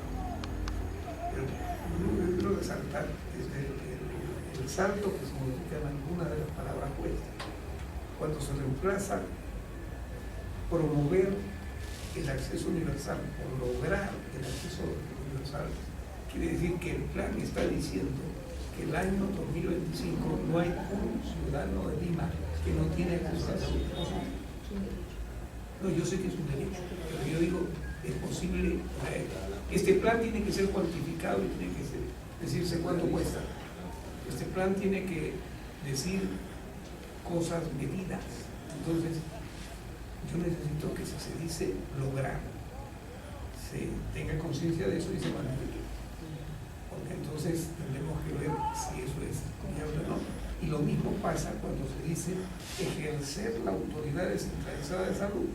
pero yo quiero resaltar desde el salto que se modifica en alguna de las palabras puestas, cuando se reemplaza promover el acceso universal, por lograr el acceso universal, quiere decir que el plan está diciendo que el año 2025 no hay un ciudadano de Lima que no tiene acceso a la salud. No, yo sé que es un derecho, pero yo digo, es posible. Este plan tiene que ser cuantificado y tiene que decirse cuánto cuesta. Este plan tiene que decir cosas medidas. Entonces, yo necesito que si se dice lograr, se tenga conciencia de eso y se maneje. Porque entonces tendremos que ver si eso es viable o no. Y lo mismo pasa cuando se dice ejercer la autoridad descentralizada de salud.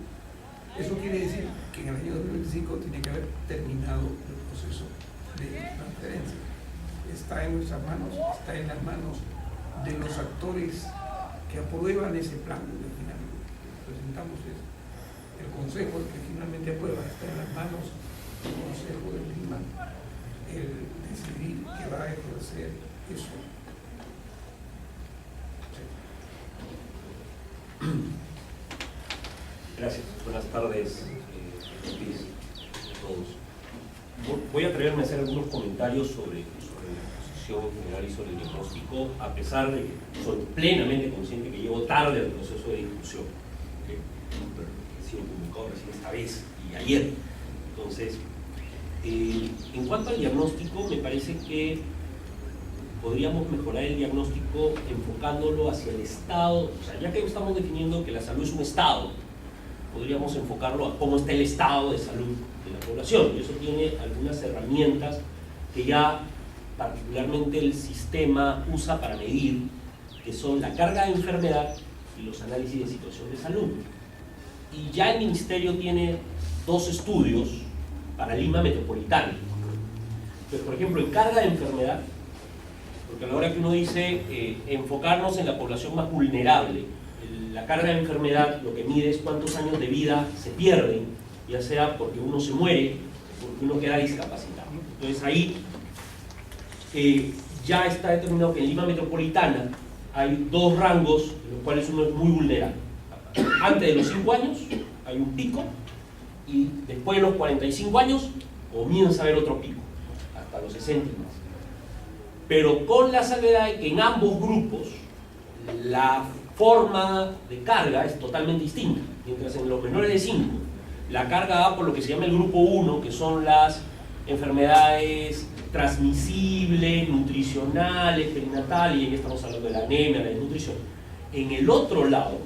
Eso quiere decir que en el año 2025 tiene que haber terminado el proceso de transferencia. Está en nuestras manos, está en las manos de los actores que aprueban ese plan que finalmente presentamos. El Consejo, el que finalmente aprueba, está en las manos del Consejo de Lima, el decidir que va a ejercer eso. Gracias. Buenas tardes a todos. Voy a atreverme a hacer algunos comentarios sobre la exposición general y sobre el diagnóstico, a pesar de que soy plenamente consciente que llego tarde al proceso de discusión. He sido publicado recién esta vez y ayer. Entonces, en cuanto al diagnóstico, me parece que podríamos mejorar el diagnóstico enfocándolo hacia el Estado. O sea, ya que estamos definiendo que la salud es un Estado, podríamos enfocarlo a cómo está el estado de salud de la población. Y eso tiene algunas herramientas que ya particularmente el sistema usa para medir, que son la carga de enfermedad y los análisis de situación de salud. Y ya el Ministerio tiene 2 estudios para Lima Metropolitana. Entonces, por ejemplo, en carga de enfermedad, porque a la hora que uno dice enfocarnos en la población más vulnerable, la carga de enfermedad lo que mide es cuántos años de vida se pierden, ya sea porque uno se muere o porque uno queda discapacitado. Entonces ahí ya está determinado que en Lima Metropolitana hay 2 rangos en los cuales uno es muy vulnerable. Antes de los 5 años hay un pico y después de los 45 años comienza a haber otro pico, hasta los 60 y más. Pero con la salvedad de que en ambos grupos la forma de carga es totalmente distinta. Mientras en los menores de 5 la carga va por lo que se llama el grupo 1, que son las enfermedades transmisibles, nutricionales, perinatales, y ahí estamos hablando de la anemia, la desnutrición. En el otro lado,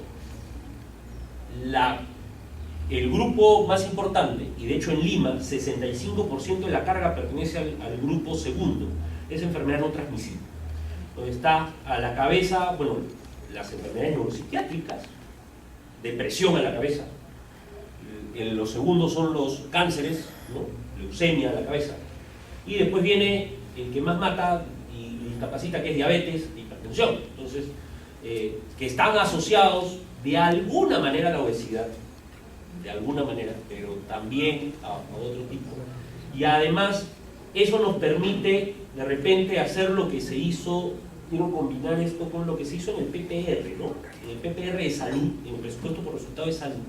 el grupo más importante, y de hecho en Lima 65% de la carga pertenece al grupo segundo, es enfermedad no transmisible, donde está a la cabeza, bueno, las enfermedades neuropsiquiátricas, depresión a la cabeza. Los segundos son los cánceres, ¿no? Leucemia a la cabeza. Y después viene el que más mata y discapacita, que es diabetes e hipertensión. Entonces, que están asociados de alguna manera a la obesidad, de alguna manera, pero también a otro tipo. Y además, eso nos permite de repente hacer lo que se hizo. Quiero combinar esto con lo que se hizo en el PPR, ¿no? En el PPR de salud, en el presupuesto por resultado de salud.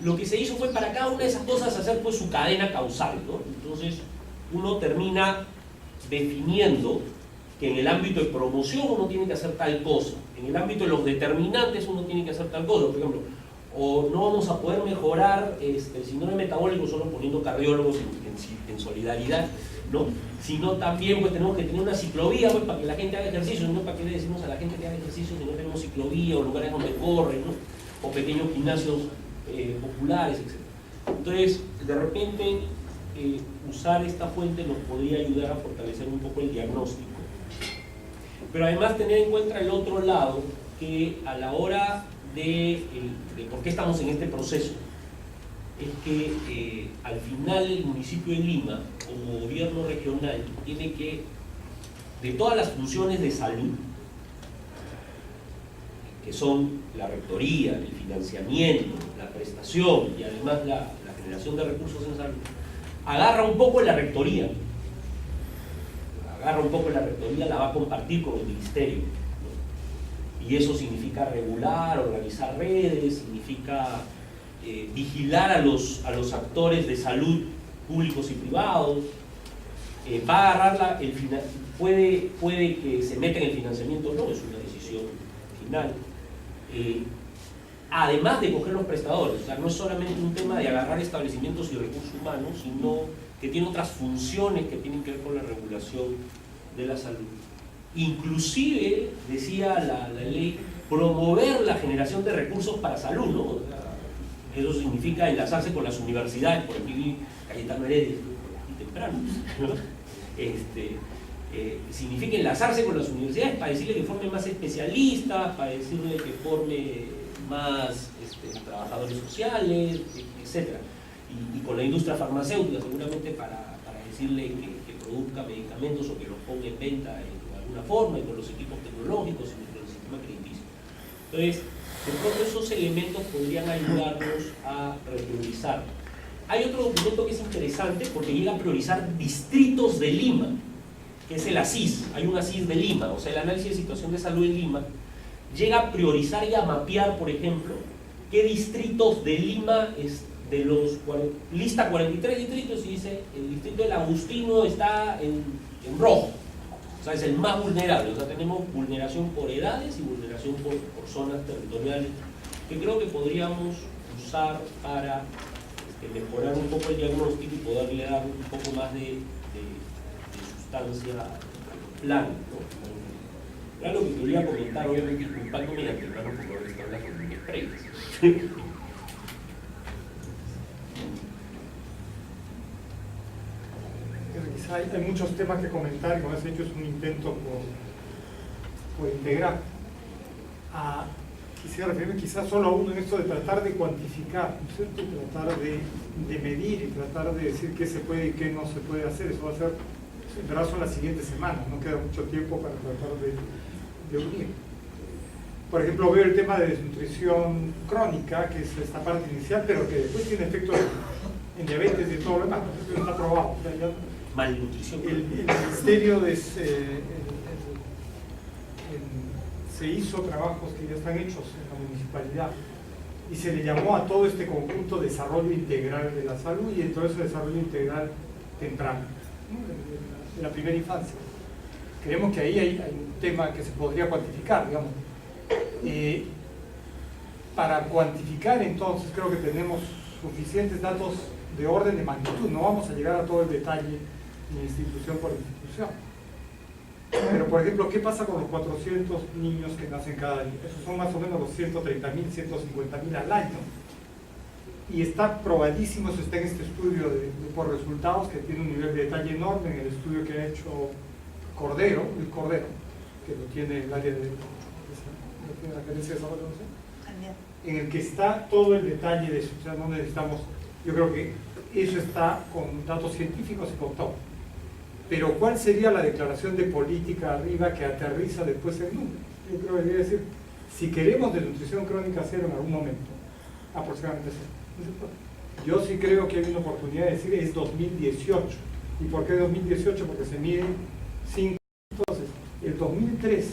Lo que se hizo fue para cada una de esas cosas hacer pues su cadena causal, ¿no? Entonces uno termina definiendo que en el ámbito de promoción uno tiene que hacer tal cosa, en el ámbito de los determinantes uno tiene que hacer tal cosa. Por ejemplo, o no vamos a poder mejorar el síndrome metabólico solo poniendo cardiólogos en solidaridad, ¿no? Sino también pues tenemos que tener una ciclovía pues, para que la gente haga ejercicio, no para que le decimos a la gente que haga ejercicio si no tenemos ciclovía o lugares donde corren, ¿no? O pequeños gimnasios populares, etc. Entonces, de repente, usar esta fuente nos podría ayudar a fortalecer un poco el diagnóstico. Pero además tener en cuenta el otro lado, que a la hora de por qué estamos en este proceso, es que al final el municipio de Lima, como gobierno regional, tiene que, de todas las funciones de salud, que son la rectoría, el financiamiento, la prestación y además la generación de recursos en salud, agarra un poco la rectoría, la va a compartir con el ministerio, ¿no? Y eso significa regular, organizar redes, significa vigilar a los actores de salud públicos y privados, va a agarrar puede que se meta en el financiamiento, no, es una decisión final. Además de coger los prestadores, o sea, no es solamente un tema de agarrar establecimientos y recursos humanos, sino que tiene otras funciones que tienen que ver con la regulación de la salud. Inclusive, decía la ley, promover la generación de recursos para salud, ¿no? O sea, Eso significa enlazarse con las universidades, por aquí Cayetano Heredia, y temprano, ¿no? Significa enlazarse con las universidades para decirle que forme más especialistas, para decirle que forme más trabajadores sociales, etc. Y con la industria farmacéutica seguramente para decirle que produzca medicamentos o que los ponga en venta de alguna forma, y con los equipos tecnológicos y con el sistema crediticio. Entonces, de pronto esos elementos podrían ayudarnos a repriorizar. Hay otro documento que es interesante porque llega a priorizar distritos de Lima, que es el ASIS. Hay un ASIS de Lima, o sea, el análisis de situación de salud en Lima llega a priorizar y a mapear, por ejemplo, qué distritos de Lima de los lista 43 distritos, y dice el distrito del Agustino está en rojo, o sea, es el más vulnerable. O sea, tenemos vulneración por edades y vulneración por zonas territoriales, que creo que podríamos usar para mejorar un poco el diagnóstico y poderle dar un poco más de sustancia al plan, ¿no? Era lo que quería comentar, obviamente, impacto mediante el plano como está hablando con mis previas. Quizá hay muchos temas que comentar, y como has hecho es un intento por integrar. Quisiera referirme quizás solo a uno en esto de tratar de cuantificar, ¿no es cierto? Tratar de medir y tratar de decir qué se puede y qué no se puede hacer. Eso va a ser, en verdad son las siguientes semanas, no queda mucho tiempo para tratar de unir. Por ejemplo, veo el tema de desnutrición crónica, que es esta parte inicial, pero que después tiene efectos en diabetes y todo lo demás. Eso está probado. O sea, Malnutrición. El Ministerio se hizo trabajos que ya están hechos en la municipalidad y se le llamó a todo este conjunto desarrollo integral de la salud, y entonces desarrollo integral temprano, ¿no? de la primera infancia. Creemos que ahí hay un tema que se podría cuantificar, digamos. Para cuantificar, entonces, creo que tenemos suficientes datos de orden de magnitud. No vamos a llegar a todo el detalle institución por institución. Pero, por ejemplo, ¿qué pasa con los 400 niños que nacen cada día? Esos son más o menos los 130.000, 150.000 al año. Y está probadísimo, eso está en este estudio por resultados, que tiene un nivel de detalle enorme, en el estudio que ha hecho Luis Cordero, que lo tiene el área de la Gerencia de Desarrollo, en el que está todo el detalle de eso. O sea, no necesitamos, yo creo que eso está con datos científicos y con todo. Pero ¿cuál sería la declaración de política arriba que aterriza después en números? Yo creo que debería decir, si queremos desnutrición crónica cero en algún momento, aproximadamente cero. Yo sí creo que hay una oportunidad de decir es 2018. ¿Y por qué 2018? Porque se miden 5. Entonces, el 2013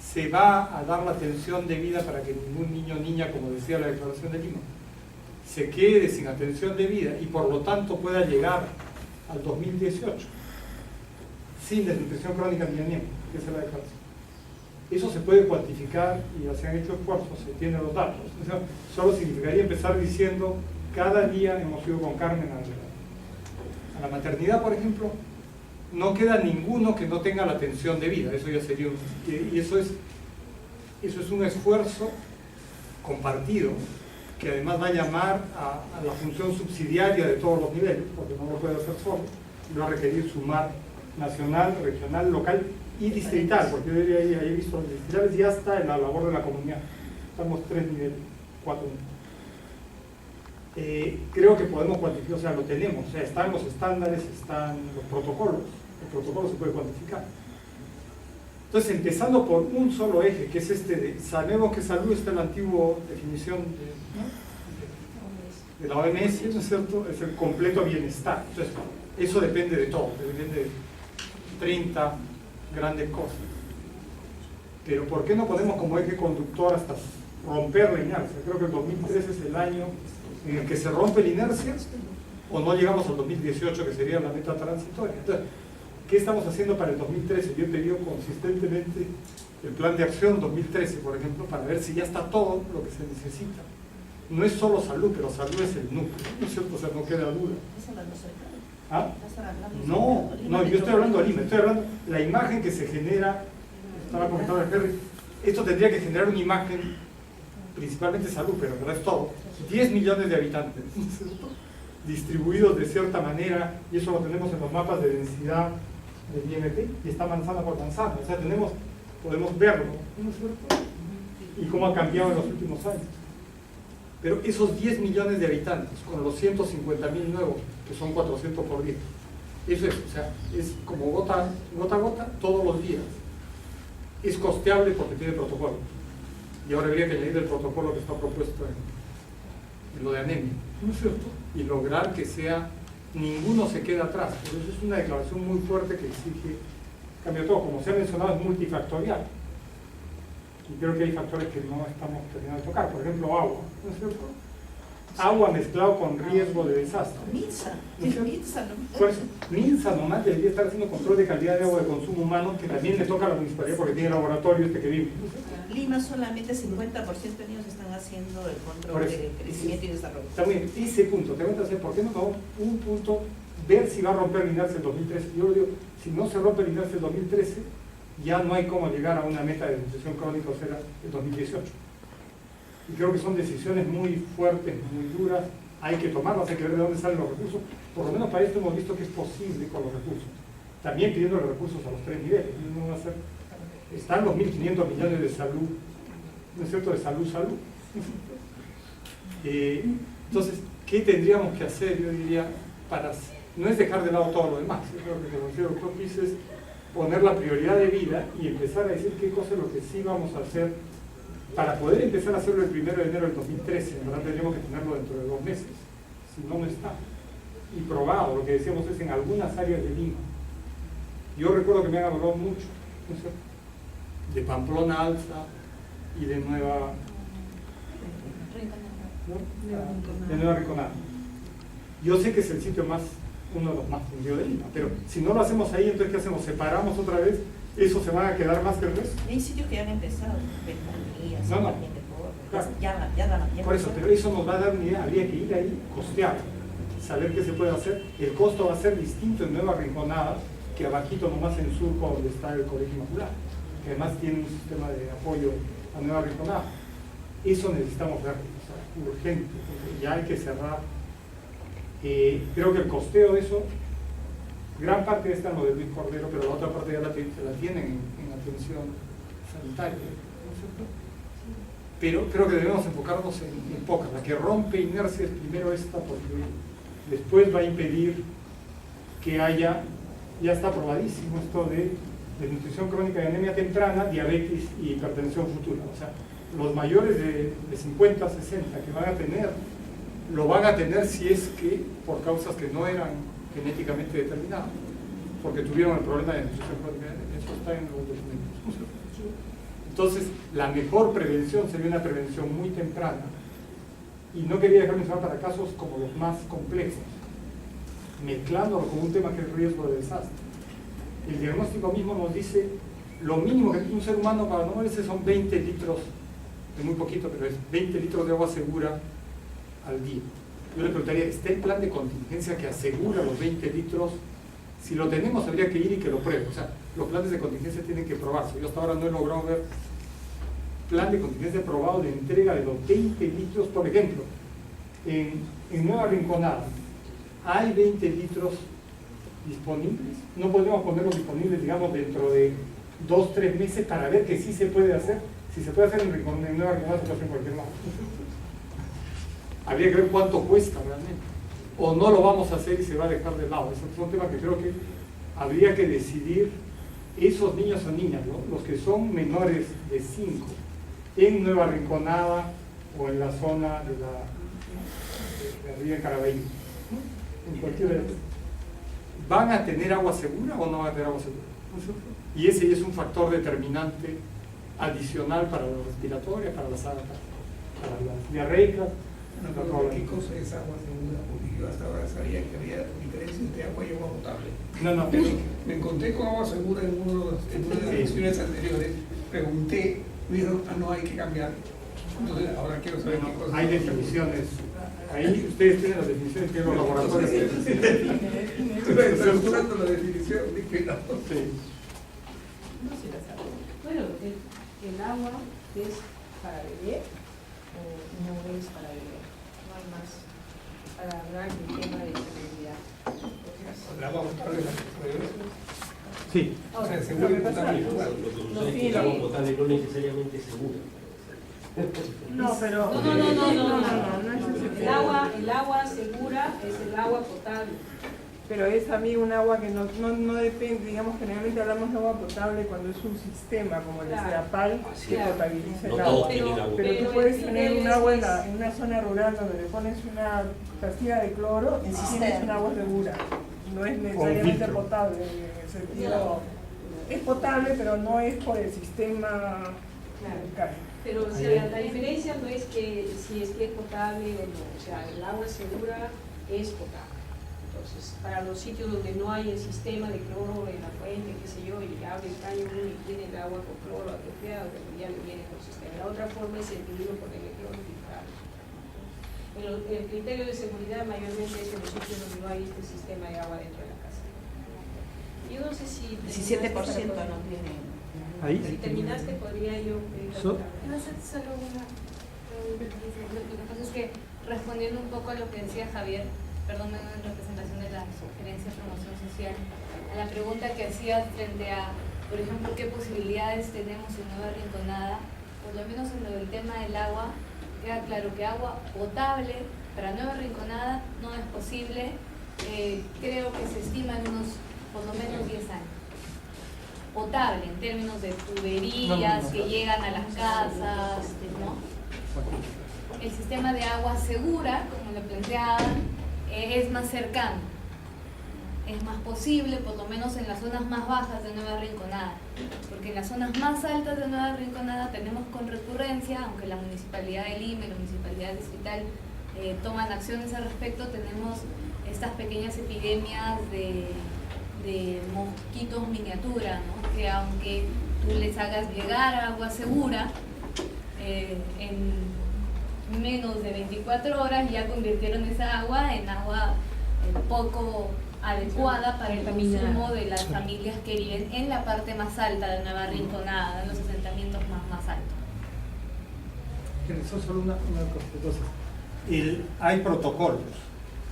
se va a dar la atención debida para que ningún niño o niña, como decía la Declaración de Lima, se quede sin atención debida y por lo tanto pueda llegar al 2018 sin desnutrición crónica ni anemia, que es la declaración. Eso se puede cuantificar y ya se han hecho esfuerzos, se tienen los datos. O sea, solo significaría empezar diciendo, cada día hemos ido con Carmen a la maternidad, por ejemplo, no queda ninguno que no tenga la atención debida. Eso ya sería y eso es un esfuerzo compartido, que además va a llamar a la función subsidiaria de todos los niveles, porque no lo puede hacer solo, y va a requerir sumar nacional, regional, local y distrital, porque yo diría ahí he visto los distritales y hasta en la labor de la comunidad. Estamos 3 niveles, 4 niveles. Creo que podemos cuantificar, o sea, lo tenemos, o sea, están los estándares, están los protocolos, el protocolo se puede cuantificar. Entonces, empezando por un solo eje, que es este de, sabemos que salud está en la antigua definición de la OMS, ¿no es cierto? Es el completo bienestar. Entonces, eso depende de todo, depende de 30 grandes cosas. Pero ¿por qué no ponemos como eje conductor hasta romper la inercia? Creo que el 2013 es el año en el que se rompe la inercia, o no llegamos al 2018, que sería la meta transitoria. Entonces, ¿qué estamos haciendo para el 2013? Yo he pedido consistentemente el plan de acción 2013, por ejemplo, para ver si ya está todo lo que se necesita. No es solo salud, pero salud es el núcleo, ¿no es cierto? O sea, no queda duda. ¿Ah? No, yo estoy hablando de Lima, estoy hablando de la imagen que se genera, estaba comentando a Henry, esto tendría que generar una imagen principalmente salud, pero en verdad es todo, 10 millones de habitantes, ¿no es cierto?, distribuidos de cierta manera, y eso lo tenemos en los mapas de densidad del IMP, y está manzana por manzana, o sea, podemos verlo, ¿no es cierto?, y cómo ha cambiado en los últimos años. Pero esos 10 millones de habitantes, con los 150.000 nuevos, que son 400 por día, eso es, o sea, es como gota a gota todos los días. Es costeable porque tiene protocolo. Y ahora habría que añadir el protocolo que está propuesto en lo de anemia, ¿no es cierto? Y lograr que sea, ninguno se queda atrás. Pero eso es una declaración muy fuerte que exige cambio de todo. Como se ha mencionado, es multifactorial. Y creo que hay factores que no estamos terminando de tocar. Por ejemplo, agua, ¿no es cierto? Agua mezclado con riesgo de desastre. MINSA, ¿No es cierto? MINSA, ¿no? Por eso, MINSA nomás debería estar haciendo control de calidad de agua de consumo humano, que también le toca a la municipalidad porque tiene laboratorio que vimos. Lima solamente 50% de niños están haciendo el Por control eso, de crecimiento y desarrollo. Está muy bien, ese punto, te voy a hacer, ¿por qué no tomamos un punto, ver si va a romper el INARSE el 2013? Yo digo, si no se rompe el INARSE el 2013, ya no hay cómo llegar a una meta de nutrición crónica, o sea, el 2018. Y creo que son decisiones muy fuertes, muy duras, hay que tomarlas, hay que ver de dónde salen los recursos. Por lo menos para esto hemos visto que es posible con los recursos. También pidiendo los recursos a los 3 niveles. No va a ser, están los 1.500 millones de salud, ¿no es cierto?, de salud. Entonces, ¿qué tendríamos que hacer? Yo diría, no es dejar de lado todo lo demás. Yo creo que, como decía el doctor Piz, es poner la prioridad de vida y empezar a decir qué cosa es lo que sí vamos a hacer para poder empezar a hacerlo el 1 de enero del 2013. En verdad tendríamos que tenerlo dentro de 2 meses, si no, no está. Y probado, lo que decíamos es en algunas áreas de Lima. Yo recuerdo que me han hablado mucho, ¿no es cierto?, de Pamplona Alza y de Nueva Rinconada. Yo sé que es el sitio uno de los más fundidos de Lima, pero si no lo hacemos ahí, entonces ¿qué hacemos? ¿Separamos otra vez? ¿Eso se van a quedar más que el resto? Hay sitios que ya han empezado, Ventanillas, No. Martín de Porres, Claro. ya Por eso, pero eso nos va a dar una idea, habría que ir ahí, costear, saber qué se puede hacer. El costo va a ser distinto en Nueva Rinconada que abajito nomás en Surco, donde está el Colegio Inmaculado, que además tiene un sistema de apoyo a Nueva Rinconada. Eso necesitamos ver, o sea, urgente, porque ya hay que cerrar. Creo que el costeo de eso, gran parte está en lo de Luis Cordero, pero la otra parte ya la tienen en atención sanitaria, ¿no es cierto? Pero creo que debemos enfocarnos en pocas. La que rompe inercia es primero esta, porque después va a impedir que haya, ya está probadísimo esto de nutrición crónica y anemia temprana, diabetes y hipertensión futura. O sea, los mayores de 50, 60 que van a tener, lo van a tener si es que por causas que no eran genéticamente determinadas, porque tuvieron el problema de nutrición crónica y anemia. Eso está en los documentos. Entonces, la mejor prevención sería una prevención muy temprana. Y no quería dejar mencionar para casos como los más complejos, mezclándolo con un tema que es riesgo de desastre. El diagnóstico mismo nos dice, lo mínimo que tiene un ser humano para no morirse son 20 litros, es muy poquito, pero es 20 litros de agua segura al día. Yo le preguntaría, ¿está el plan de contingencia que asegura los 20 litros? Si lo tenemos, habría que ir y que lo pruebe. O sea, los planes de contingencia tienen que probarse. Yo hasta ahora no he logrado ver plan de contingencia probado de entrega de los 20 litros. Por ejemplo, en Nueva Rinconada, ¿hay 20 litros disponibles? No podemos ponerlos disponibles, digamos, dentro de 2-3 meses para ver que sí se puede hacer. Si se puede hacer en Nueva Rinconada, se puede hacer en cualquier lado. Habría que ver cuánto cuesta realmente. O no lo vamos a hacer y se va a dejar de lado. Esos son temas que creo que habría que decidir esos niños o niñas, ¿no?, los que son menores de 5, en Nueva Rinconada o en la zona de arriba en Caraballo, ¿no?, en cualquiera de ellos. ¿Van a tener agua segura o no van a tener agua segura? Y ese es un factor determinante adicional para la respiratoria, para las diarreicas. ¿Qué cosa es agua segura? Porque yo hasta ahora sabía que había diferencia entre agua y agua potable. No, Pero me encontré con agua segura en una de las sesiones anteriores. Pregunté, me dijeron, no, hay que cambiar. Entonces, ahora quiero saber qué cosas. hay definiciones. Ahí ustedes tienen las definiciones que los laboratorios. Estoy buscando la definición, dije no. Sí. Bueno, el agua es para beber, no es para beber. No hay más para hablar del tema de seguridad. La agua potable la que puede beber. Sí. O sea, Lo seguro que y pasa- potable Lo igual. que sucede No, es sí, que el agua sí. potable no necesariamente es segura. No, pero... No no es ese El agua segura es el agua potable. Pero es también un agua que no depende, digamos, generalmente hablamos de agua potable cuando es un sistema como el de Claro. CEAPAL que Claro. potabiliza No el todos agua. tienen agua. Pero tú Pero puedes el tener un criterio agua es- en una zona rural donde le pones una pastilla de cloro y En tienes cisterna. un agua segura. No es necesariamente filtro. potable en el sentido... Es potable, pero no es por el sistema local. Pero o sea, la diferencia no es que si es que es potable o no. O sea, el agua segura es potable. Entonces, para los sitios donde no hay el sistema de cloro en la fuente, qué sé yo, y abre el caño uno y tiene el agua con cloro apropiado, pero ya le viene con sistema. La otra forma es el peligro por el cloro filtrado. El criterio de seguridad mayormente es en los sitios donde no hay este sistema de agua dentro de la casa. Yo no sé si... 17% no tiene. Ahí. Si terminaste, podría yo pedir la So- palabra. No sé, solo una pregunta. Lo que pasa es que respondiendo un poco a lo que decía Javier, perdón, en representación de la Gerencia de Promoción Social, a la pregunta que hacía frente a, por ejemplo, qué posibilidades tenemos en Nueva Rinconada, por lo menos en lo del tema del agua, queda claro que agua potable para Nueva Rinconada no es posible, creo que se estima en unos por lo menos 10 años. Potable en términos de tuberías que llegan a las casas, ¿no? El sistema de agua segura, como lo planteaban, es más cercano, es más posible, por lo menos en las zonas más bajas de Nueva Rinconada, porque en las zonas más altas de Nueva Rinconada tenemos con recurrencia, aunque la Municipalidad de Lima y la Municipalidad Distrital toman acciones al respecto, tenemos estas pequeñas epidemias de mosquitos miniatura, ¿no? Que aunque tú les hagas llegar agua segura, en menos de 24 horas ya convirtieron esa agua en agua poco adecuada para el consumo de las familias que viven en la parte más alta de Nueva Rinconada, en los asentamientos más altos. Eso es solo una cosa. Entonces, hay protocolos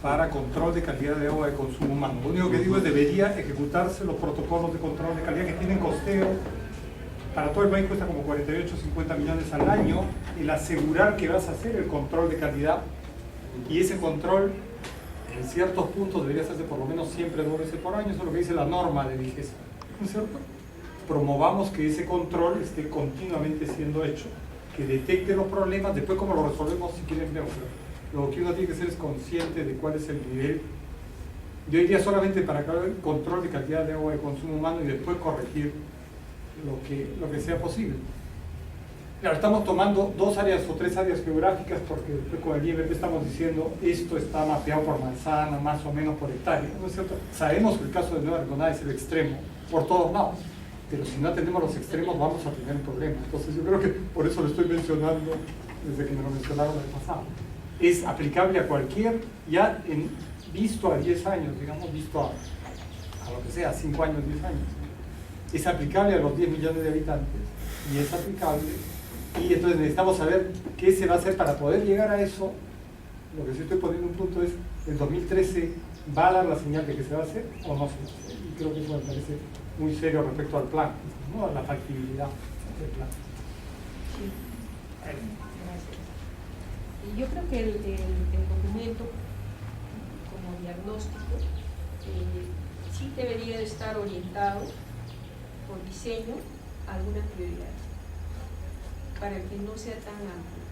para control de calidad de agua de consumo humano. Lo único que digo es debería ejecutarse los protocolos de control de calidad que tienen costeo. Para todo el país cuesta como 48 o 50 millones al año el asegurar que vas a hacer el control de calidad, y ese control en ciertos puntos debería hacerse por lo menos siempre 2 veces por año. Eso es lo que dice la norma de DIGESA, ¿no es cierto? Promovamos que ese control esté continuamente siendo hecho, que detecte los problemas. Después cómo lo resolvemos, si quieren vemos. Lo que uno tiene que ser es consciente de cuál es el nivel. Yo iría solamente para el control de calidad de agua de consumo humano y después corregir lo que sea posible. Claro, estamos tomando 2 áreas o 3 áreas geográficas porque después con el IMP estamos diciendo esto está mapeado por manzana, más o menos por hectárea, ¿no es cierto? Sabemos que el caso de Nueva Rinconada es el extremo, por todos lados, pero si no atendemos los extremos vamos a tener un problema. Entonces yo creo que por eso lo estoy mencionando desde que me lo mencionaron el pasado. Es aplicable a cualquier, ya visto a 10 años, digamos, visto a lo que sea, 5 años, 10 años. Es aplicable a los 10 millones de habitantes y es aplicable, y entonces necesitamos saber qué se va a hacer para poder llegar a eso. Lo que sí estoy poniendo un punto es, el 2013 va a dar la señal de que se va a hacer o no se va a hacer, y creo que eso me parece muy serio respecto al plan, ¿no? A la factibilidad del plan. Y yo creo que el documento como diagnóstico sí debería de estar orientado por diseño a algunas prioridades, para que no sea tan amplio,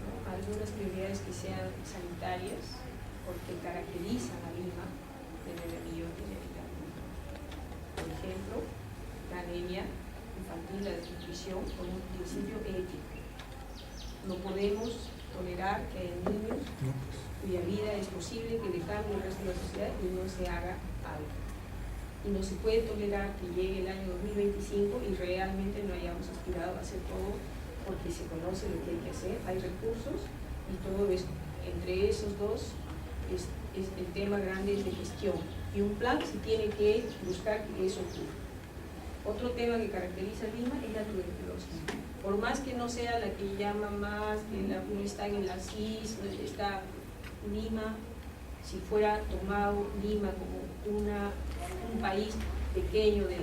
¿no? Algunas prioridades que sean sanitarias, porque caracterizan a Lima de 9 millones de habitantes. Por ejemplo, la anemia infantil, la desnutrición, con un principio ético. No podemos tolerar que hay niños cuya vida es posible que le cambie el resto de la sociedad y no se haga algo. Y no se puede tolerar que llegue el año 2025 y realmente no hayamos aspirado a hacer todo, porque se conoce lo que hay que hacer, hay recursos y todo esto. Entre esos dos es el tema grande es de gestión, y un plan se tiene que buscar que eso ocurra. Otro tema que caracteriza a Lima es la tuberculosis. Por más que no sea la que llama más, que no está en la CIS, no está Lima, si fuera tomado Lima como un país pequeño de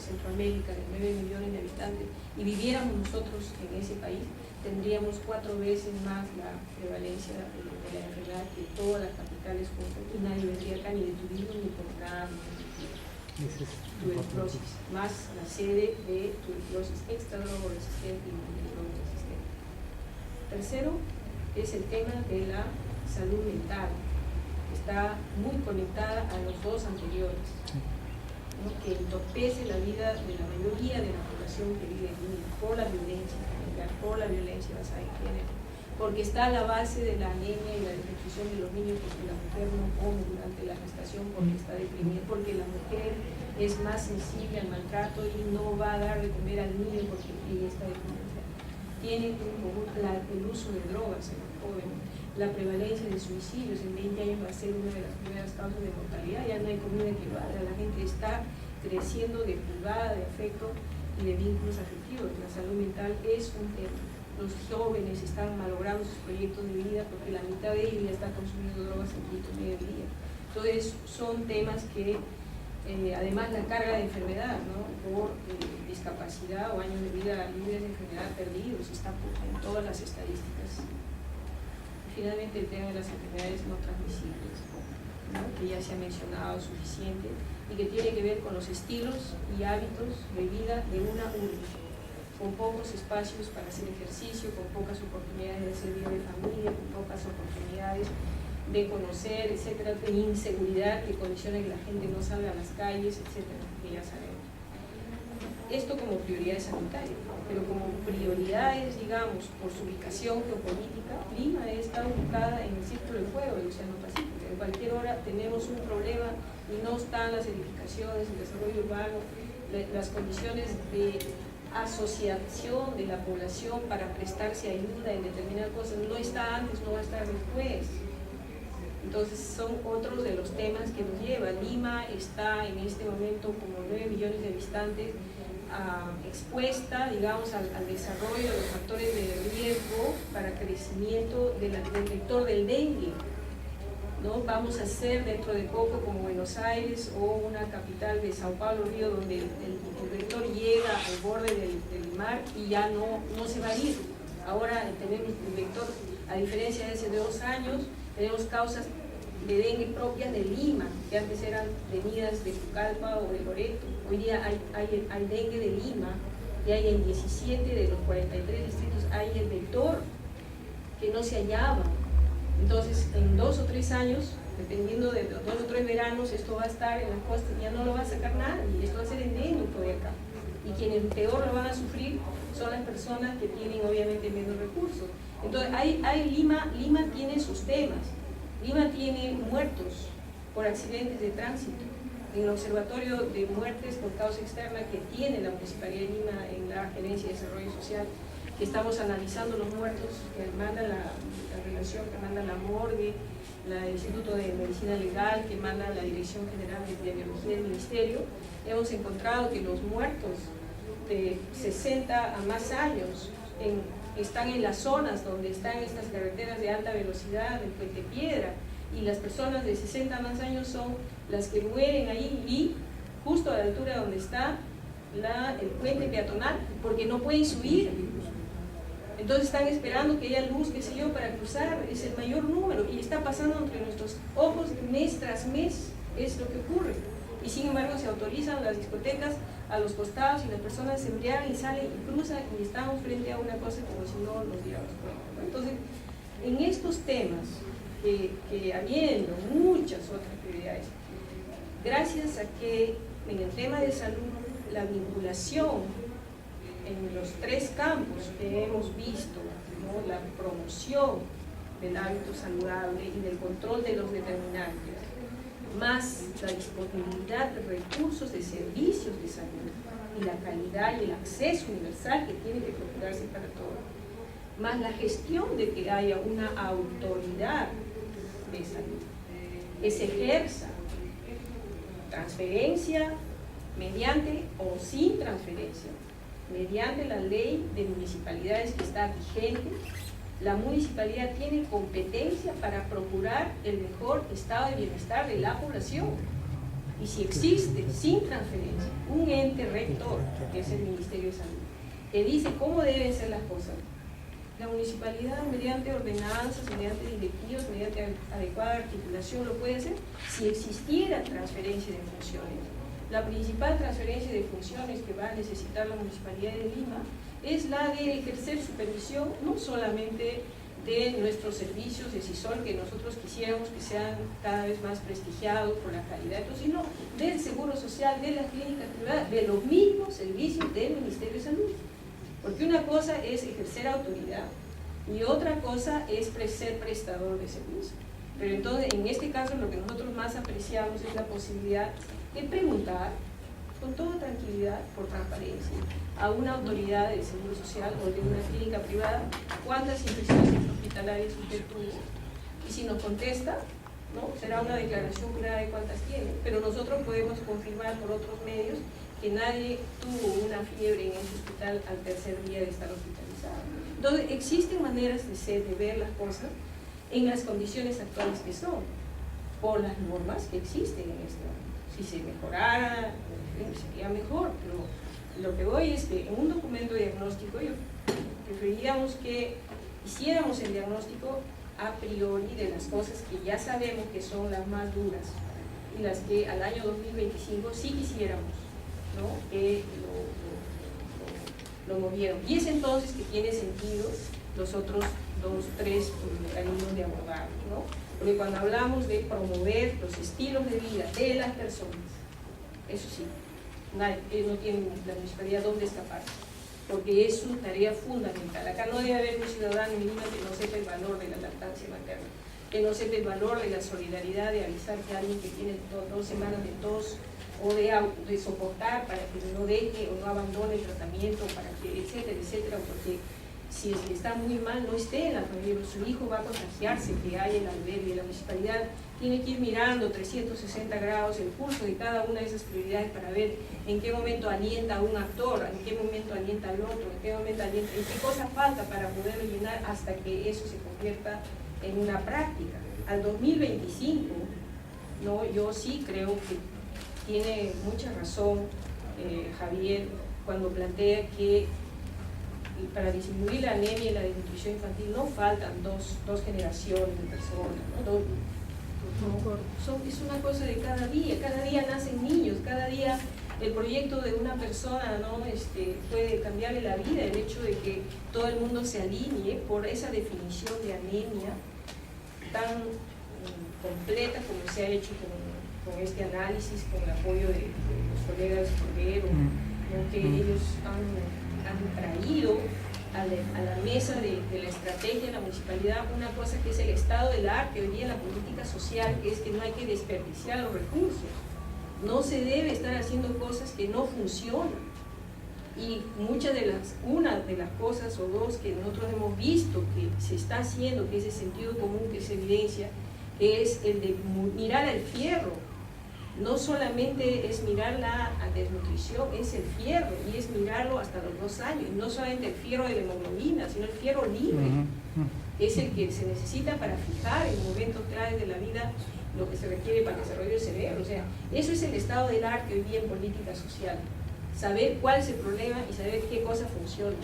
Centroamérica, de 9 millones de habitantes, y viviéramos nosotros en ese país, tendríamos 4 veces más la prevalencia de la enfermedad que todas las capitales juntas, y nadie vendría acá ni de turismo ni por nada. Tuberculosis, más la sede de tuberculosis extradrogo resistente y multidrogo resistente. Tercero es el tema de la salud mental, que está muy conectada a los dos anteriores, ¿no? Que entorpece la vida de la mayoría de la población que vive en Lima por la violencia familiar, por la violencia basada en género, porque está a la base de la anemia y la desnutrición de los niños, porque la mujer no come durante la gestación porque está deprimida, porque la mujer es más sensible al maltrato y no va a dar de comer al niño porque ella está deprimida. Tiene el uso de drogas en los jóvenes, la prevalencia de suicidios en 20 años va a ser una de las primeras causas de mortalidad. Ya no hay comida que valga, la gente está creciendo deprivada de afecto y de vínculos afectivos. La salud mental es un tema. Los jóvenes están malogrando sus proyectos de vida porque la mitad de ellos ya está consumiendo drogas en quinto medio día. Entonces son temas que además la carga de enfermedad, ¿no? Por discapacidad o años de vida libres de enfermedad perdidos está en todas las estadísticas. Y finalmente el tema de las enfermedades no transmisibles, ¿no? Que ya se ha mencionado suficiente y que tiene que ver con los estilos y hábitos de vida de una urbe, con pocos espacios para hacer ejercicio, con pocas oportunidades de hacer vida de familia, con pocas oportunidades de conocer, etcétera, de inseguridad que condiciona que la gente no salga a las calles, etcétera, que ya sabemos. Esto como prioridades sanitarias, pero como prioridades, digamos, por su ubicación geopolítica, Lima está ubicada en el círculo de fuego del Océano Pacífico. En cualquier hora tenemos un problema y no están las edificaciones, el desarrollo urbano, las condiciones de asociación de la población para prestarse ayuda en determinadas cosas, no está antes, no va a estar después. Entonces son otros de los temas que nos lleva. Lima está en este momento como 9 millones de habitantes expuesta, digamos, al desarrollo de los factores de riesgo para crecimiento del vector del dengue, ¿no? Vamos a ser dentro de poco como Buenos Aires o una capital de Sao Paulo, Río, donde el vector llega al borde del mar y ya no se va a ir. Ahora tenemos el vector, a diferencia de hace 2 años, tenemos causas de dengue propias de Lima, que antes eran venidas de Pucallpa o de Loreto. Hoy día hay dengue de Lima y hay en 17 de los 43 distritos hay el vector que no se hallaba. Entonces, en 2 o 3 años, dependiendo de 2 o 3 veranos, esto va a estar en las costas, ya no lo va a sacar nadie, esto va a ser endémico de acá. Y quienes peor lo van a sufrir son las personas que tienen obviamente menos recursos. Entonces, Lima tiene sus temas. Lima tiene muertos por accidentes de tránsito. En el Observatorio de Muertes por Causa Externa que tiene la Municipalidad de Lima en la Gerencia de Desarrollo Social, que estamos analizando los muertos que manda la relación, que manda la morgue, el Instituto de Medicina Legal, que manda la Dirección General de Biología del Ministerio, hemos encontrado que los muertos de 60 a más años están en las zonas donde están estas carreteras de alta velocidad, el Puente Piedra, y las personas de 60 a más años son las que mueren ahí y justo a la altura donde está el puente peatonal, porque no pueden subir. Entonces están esperando que haya luz, qué sé yo, para cruzar. Es el mayor número y está pasando entre nuestros ojos mes tras mes, es lo que ocurre. Y sin embargo se autorizan las discotecas a los costados y las personas se embriagan y salen y cruzan y estamos frente a una cosa como si no nos diéramos cuenta. Entonces, en estos temas, que habiendo muchas otras prioridades, gracias a que en el tema de salud, la vinculación en los 3 campos que hemos visto, ¿no? La promoción del hábito saludable y del control de los determinantes, más la disponibilidad de recursos de servicios de salud y la calidad y el acceso universal que tiene que procurarse para todos, más la gestión de que haya una autoridad de salud que se ejerza transferencia mediante o sin transferencia, mediante la ley de municipalidades que está vigente, la municipalidad tiene competencia para procurar el mejor estado de bienestar de la población. Y si existe, sin transferencia, un ente rector, que es el Ministerio de Salud, que dice cómo deben ser las cosas, la municipalidad, mediante ordenanzas, mediante directivos, mediante adecuada articulación, lo puede hacer si existiera transferencia de funciones. La principal transferencia de funciones que va a necesitar la Municipalidad de Lima es la de ejercer supervisión no solamente de nuestros servicios de CISOL, que nosotros quisiéramos que sean cada vez más prestigiados por la calidad, sino del Seguro Social, de las clínicas privadas, de los mismos servicios del Ministerio de Salud. Porque una cosa es ejercer autoridad y otra cosa es ser prestador de servicio. Pero entonces, en este caso, lo que nosotros más apreciamos es la posibilidad de preguntar con toda tranquilidad, por transparencia, a una autoridad del Seguro Social o de una clínica privada cuántas infecciones hospitalarias usted tuvo. Y si nos contesta, ¿no?, será una declaración jurada de cuántas tiene, pero nosotros podemos confirmar por otros medios que nadie tuvo una fiebre en ese hospital al tercer día de estar hospitalizado. Entonces, existen maneras de ver las cosas en las condiciones actuales que son, por las normas que existen en este momento. Si se mejorara, sería mejor, pero lo que voy es que en un documento diagnóstico yo preferiríamos que hiciéramos el diagnóstico a priori de las cosas que ya sabemos que son las más duras y las que al año 2025 sí quisiéramos, ¿no?, que lo movieron. Y es entonces que tiene sentido los otros 2, 3 mecanismos de abordarlo, ¿no? Porque cuando hablamos de promover los estilos de vida de las personas, eso sí, no tiene la municipalidad dónde escapar, porque es su tarea fundamental. Acá no debe haber un ciudadano en Lima que no sepa el valor de la lactancia materna, que no sepa el valor de la solidaridad, de avisar que alguien que tiene 2 semanas de tos o de soportar para que no deje o no abandone el tratamiento, para que, etcétera, etcétera, porque si es que está muy mal, no esté en la familia, su hijo va a contagiarse, que hay en el albergue. La municipalidad tiene que ir mirando 360 grados el curso de cada una de esas prioridades para ver en qué momento alienta a un actor, en qué momento alienta al otro, en qué momento alienta, en qué cosa falta para poderlo llenar hasta que eso se convierta en una práctica. Al 2025, ¿no?, yo sí creo que tiene mucha razón Javier cuando plantea que para disminuir la anemia y la desnutrición infantil no faltan dos generaciones de personas, ¿no? Es una cosa de cada día nacen niños, cada día el proyecto de una persona, ¿no?, puede cambiarle la vida, el hecho de que todo el mundo se alinee por esa definición de anemia tan completa como se ha hecho con este análisis, con el apoyo de los colegas Cordero, ¿no?, que ellos han traído a la mesa de la estrategia de la municipalidad una cosa que es el estado del arte hoy día en la política social, que es que no hay que desperdiciar los recursos, no se debe estar haciendo cosas que no funcionan. Y una de las cosas o dos que nosotros hemos visto que se está haciendo, que es el sentido común que se evidencia, que es el de mirar al fierro. No solamente es mirar la desnutrición, es el fierro, y es mirarlo hasta los 2 años, y no solamente el fierro de la hemoglobina, sino el fierro libre, es el que se necesita para fijar en momentos claves de la vida lo que se requiere para el desarrollo del cerebro. O sea, eso es el estado del arte hoy día en política social, saber cuál es el problema y saber qué cosa funciona,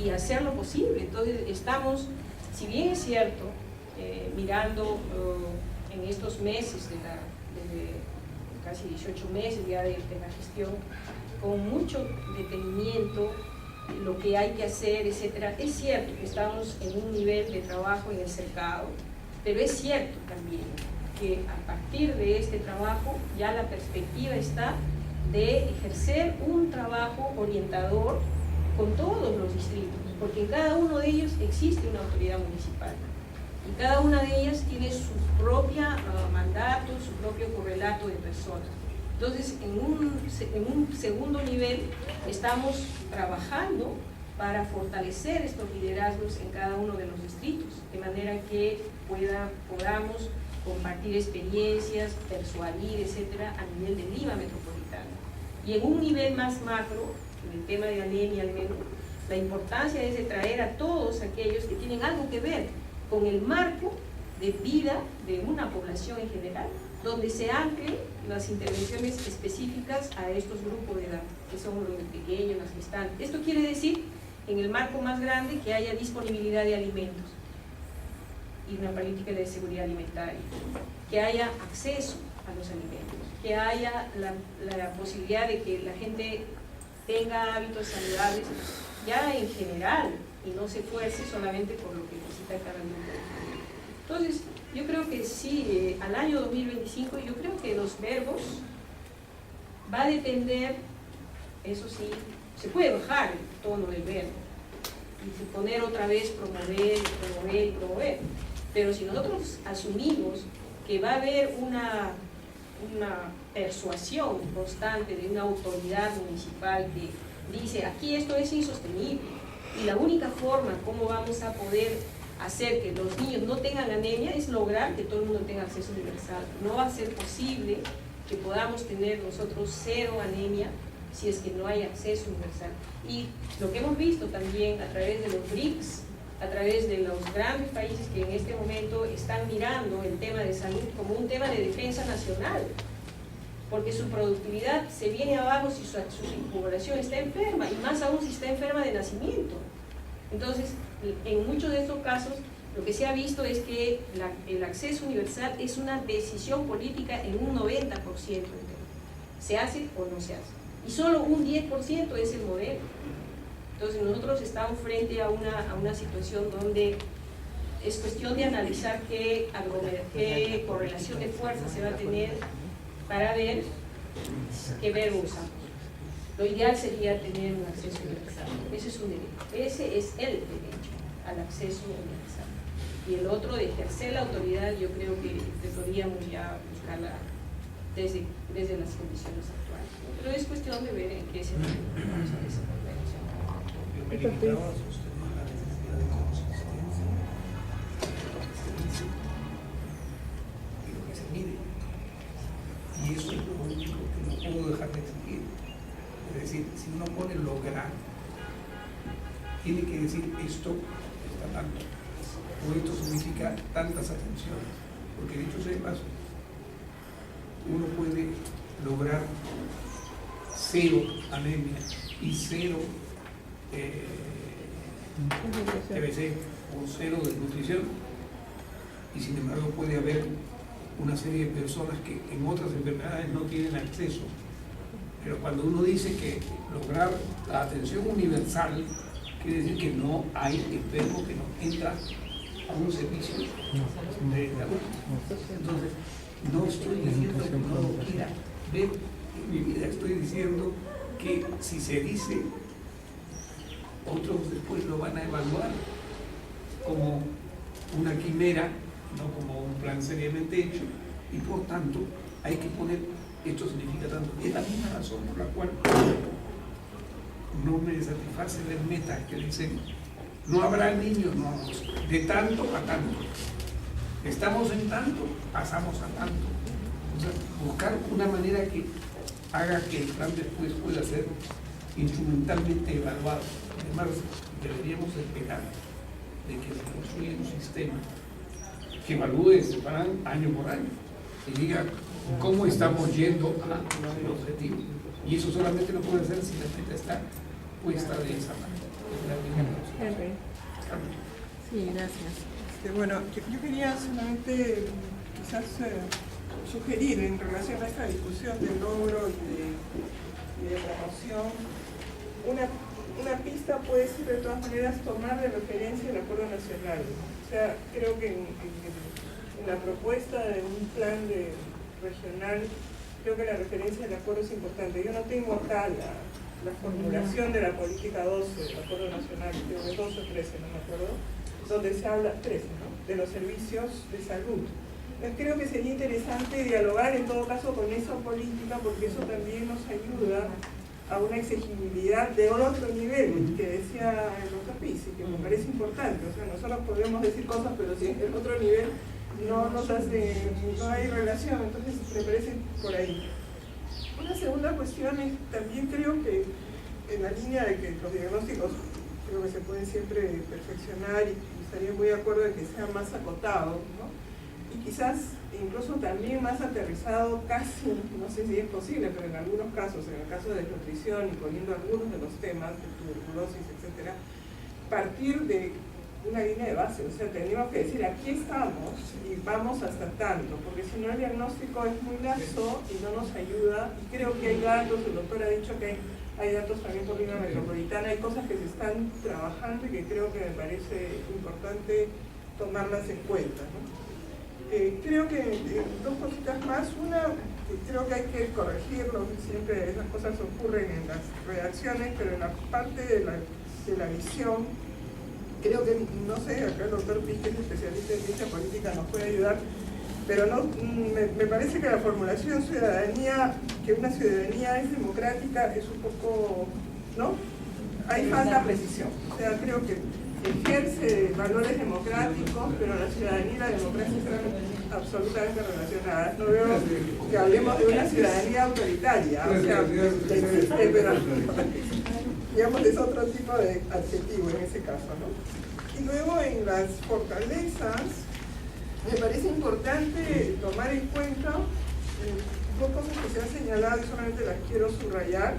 y hacer lo posible. Entonces estamos, si bien es cierto, mirando en estos meses desde casi 18 meses ya de la gestión, con mucho detenimiento, lo que hay que hacer, etcétera. Es cierto que estamos en un nivel de trabajo en el cercado, pero es cierto también que a partir de este trabajo ya la perspectiva está de ejercer un trabajo orientador con todos los distritos, porque en cada uno de ellos existe una autoridad municipal. Y cada una de ellas tiene su propia mandato, su propio correlato de personas. Entonces, en un segundo nivel, estamos trabajando para fortalecer estos liderazgos en cada uno de los distritos, de manera que podamos compartir experiencias, persuadir, etcétera, a nivel de Lima metropolitana. Y en un nivel más macro, en el tema de anemia al menos, la importancia es de traer a todos aquellos que tienen algo que ver con el marco de vida de una población en general, donde se anclen las intervenciones específicas a estos grupos de edad, que son los pequeños, las gestantes. Esto quiere decir, en el marco más grande, que haya disponibilidad de alimentos y una política de seguridad alimentaria, que haya acceso a los alimentos, que haya la posibilidad de que la gente tenga hábitos saludables ya en general y no se fuerce solamente por lo que necesita cada uno. Entonces, yo creo que sí, al año 2025, yo creo que los verbos va a depender, eso sí, se puede bajar el tono del verbo y poner otra vez promover, pero si nosotros asumimos que va a haber una persuasión constante de una autoridad municipal que dice, aquí esto es insostenible, y la única forma como vamos a poder hacer que los niños no tengan anemia es lograr que todo el mundo tenga acceso universal. No va a ser posible que podamos tener nosotros cero anemia si es que no hay acceso universal. Y lo que hemos visto también a través de los BRICS, a través de los grandes países que en este momento están mirando el tema de salud como un tema de defensa nacional, porque su productividad se viene abajo si su población está enferma, y más aún si está enferma de nacimiento. Entonces, en muchos de estos casos, lo que se ha visto es que el acceso universal es una decisión política en un 90% del tema. ¿Se hace o no se hace? Y solo un 10% es el modelo. Entonces, nosotros estamos frente a una situación donde es cuestión de analizar qué correlación de fuerza se va a tener para ver qué verbo usamos. Lo ideal sería tener un acceso universal. Ese es un derecho. Ese es el derecho al acceso universal. Y el otro, de ejercer la autoridad, yo creo que deberíamos ya buscarla desde las condiciones actuales. Pero es cuestión de ver en qué se vamos a desarrollar. Yo me limitaba a sostener la necesidad de consistencia, lo que se dice y lo que se mide. Y eso es lo único que no puedo dejar de exigir. Es decir, si uno pone lograr, tiene que decir esto está tanto, o esto significa tantas atenciones, porque dicho sea de paso, uno puede lograr cero anemia y cero TBC o cero desnutrición, y sin embargo puede haber una serie de personas que en otras enfermedades no tienen acceso. Pero cuando uno dice que lograr la atención universal, quiere decir que no hay enfermo que no entra a un servicio de salud. Entonces, no estoy diciendo que no lo quiera ver en mi vida, estoy diciendo que si se dice, otros después lo van a evaluar como una quimera, no como un plan seriamente hecho, y por tanto hay que poner esto significa tanto. Es la misma razón por la cual no me satisface ver metas que dicen no habrá niños nuevos, de tanto a tanto. Estamos en tanto, pasamos a tanto. O sea, buscar una manera que haga que el plan después pueda ser instrumentalmente evaluado. Además, deberíamos esperar de que se construya un sistema que evalúe ese plan año por año y diga cómo estamos yendo al objetivo. Y eso solamente lo puede hacer si la meta está puesta de esa manera. Sí, gracias. Bueno, yo quería solamente quizás sugerir en relación a esta discusión de logro y de promoción, una pista puede ser de todas maneras tomar de referencia el Acuerdo Nacional. O sea, creo que en la propuesta de un plan regional, creo que la referencia del acuerdo es importante. Yo no tengo acá la formulación de la política 12 del Acuerdo Nacional, creo que 12 o 13, no me acuerdo, donde se habla, 13, ¿no?, de los servicios de salud. Entonces creo que sería interesante dialogar en todo caso con esa política, porque eso también nos ayuda a una exigibilidad de otro nivel, que decía el doctor Pizzi, que me parece importante. O sea, nosotros podemos decir cosas, pero si el otro nivel no hay relación, entonces me parece por ahí. Una segunda cuestión es, también creo que en la línea de que los diagnósticos creo que se pueden siempre perfeccionar y estaría muy de acuerdo en que sean más acotados, ¿no? Y quizás incluso también más aterrizado, casi, no sé si es posible, pero en algunos casos, en el caso de desnutrición y poniendo algunos de los temas de tuberculosis, etcétera, partir de una línea de base, o sea, tenemos que decir aquí estamos y vamos hasta tanto, porque si no el diagnóstico es muy lazo y no nos ayuda, y creo que hay datos, el doctor ha dicho que hay datos también por línea metropolitana, hay cosas que se están trabajando y que creo que me parece importante tomarlas en cuenta, ¿no? Creo que dos cositas más. Una, que creo que hay que corregirlo, siempre esas cosas ocurren en las redacciones, pero en la parte de la visión, creo que, no sé, acá el doctor Pique, especialista en ciencia política, nos puede ayudar, pero no, me parece que la formulación ciudadanía, que una ciudadanía es democrática, es un poco, ¿no? Hay falta precisión. O sea, creo que ejerce valores democráticos, pero la ciudadanía y la democracia están absolutamente relacionadas. No veo que hablemos de una ciudadanía autoritaria, o sea, existe, pero digamos es otro tipo de adjetivo en ese caso, ¿no? Y luego en las fortalezas, me parece importante tomar en cuenta dos cosas que se han señalado y solamente las quiero subrayar.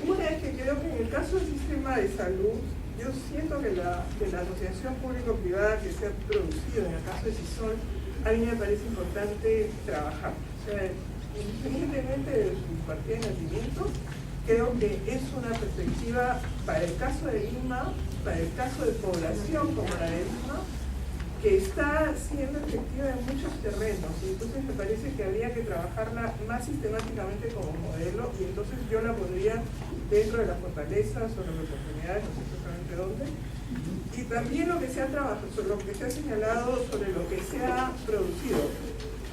Una es que creo que en el caso del sistema de salud, yo siento que la asociación público-privada que se ha producido en el caso de CISOL, a mí me parece importante trabajar. O sea, independientemente de su partida de nacimiento, creo que es una perspectiva para el caso de Lima, para el caso de población como la de Lima, que está siendo efectiva en muchos terrenos, y entonces me parece que habría que trabajarla más sistemáticamente como modelo, y entonces yo la pondría dentro de las fortalezas o las oportunidades, no sé exactamente dónde, y también lo que se ha trabajado, sobre lo que se ha señalado sobre lo que se ha producido,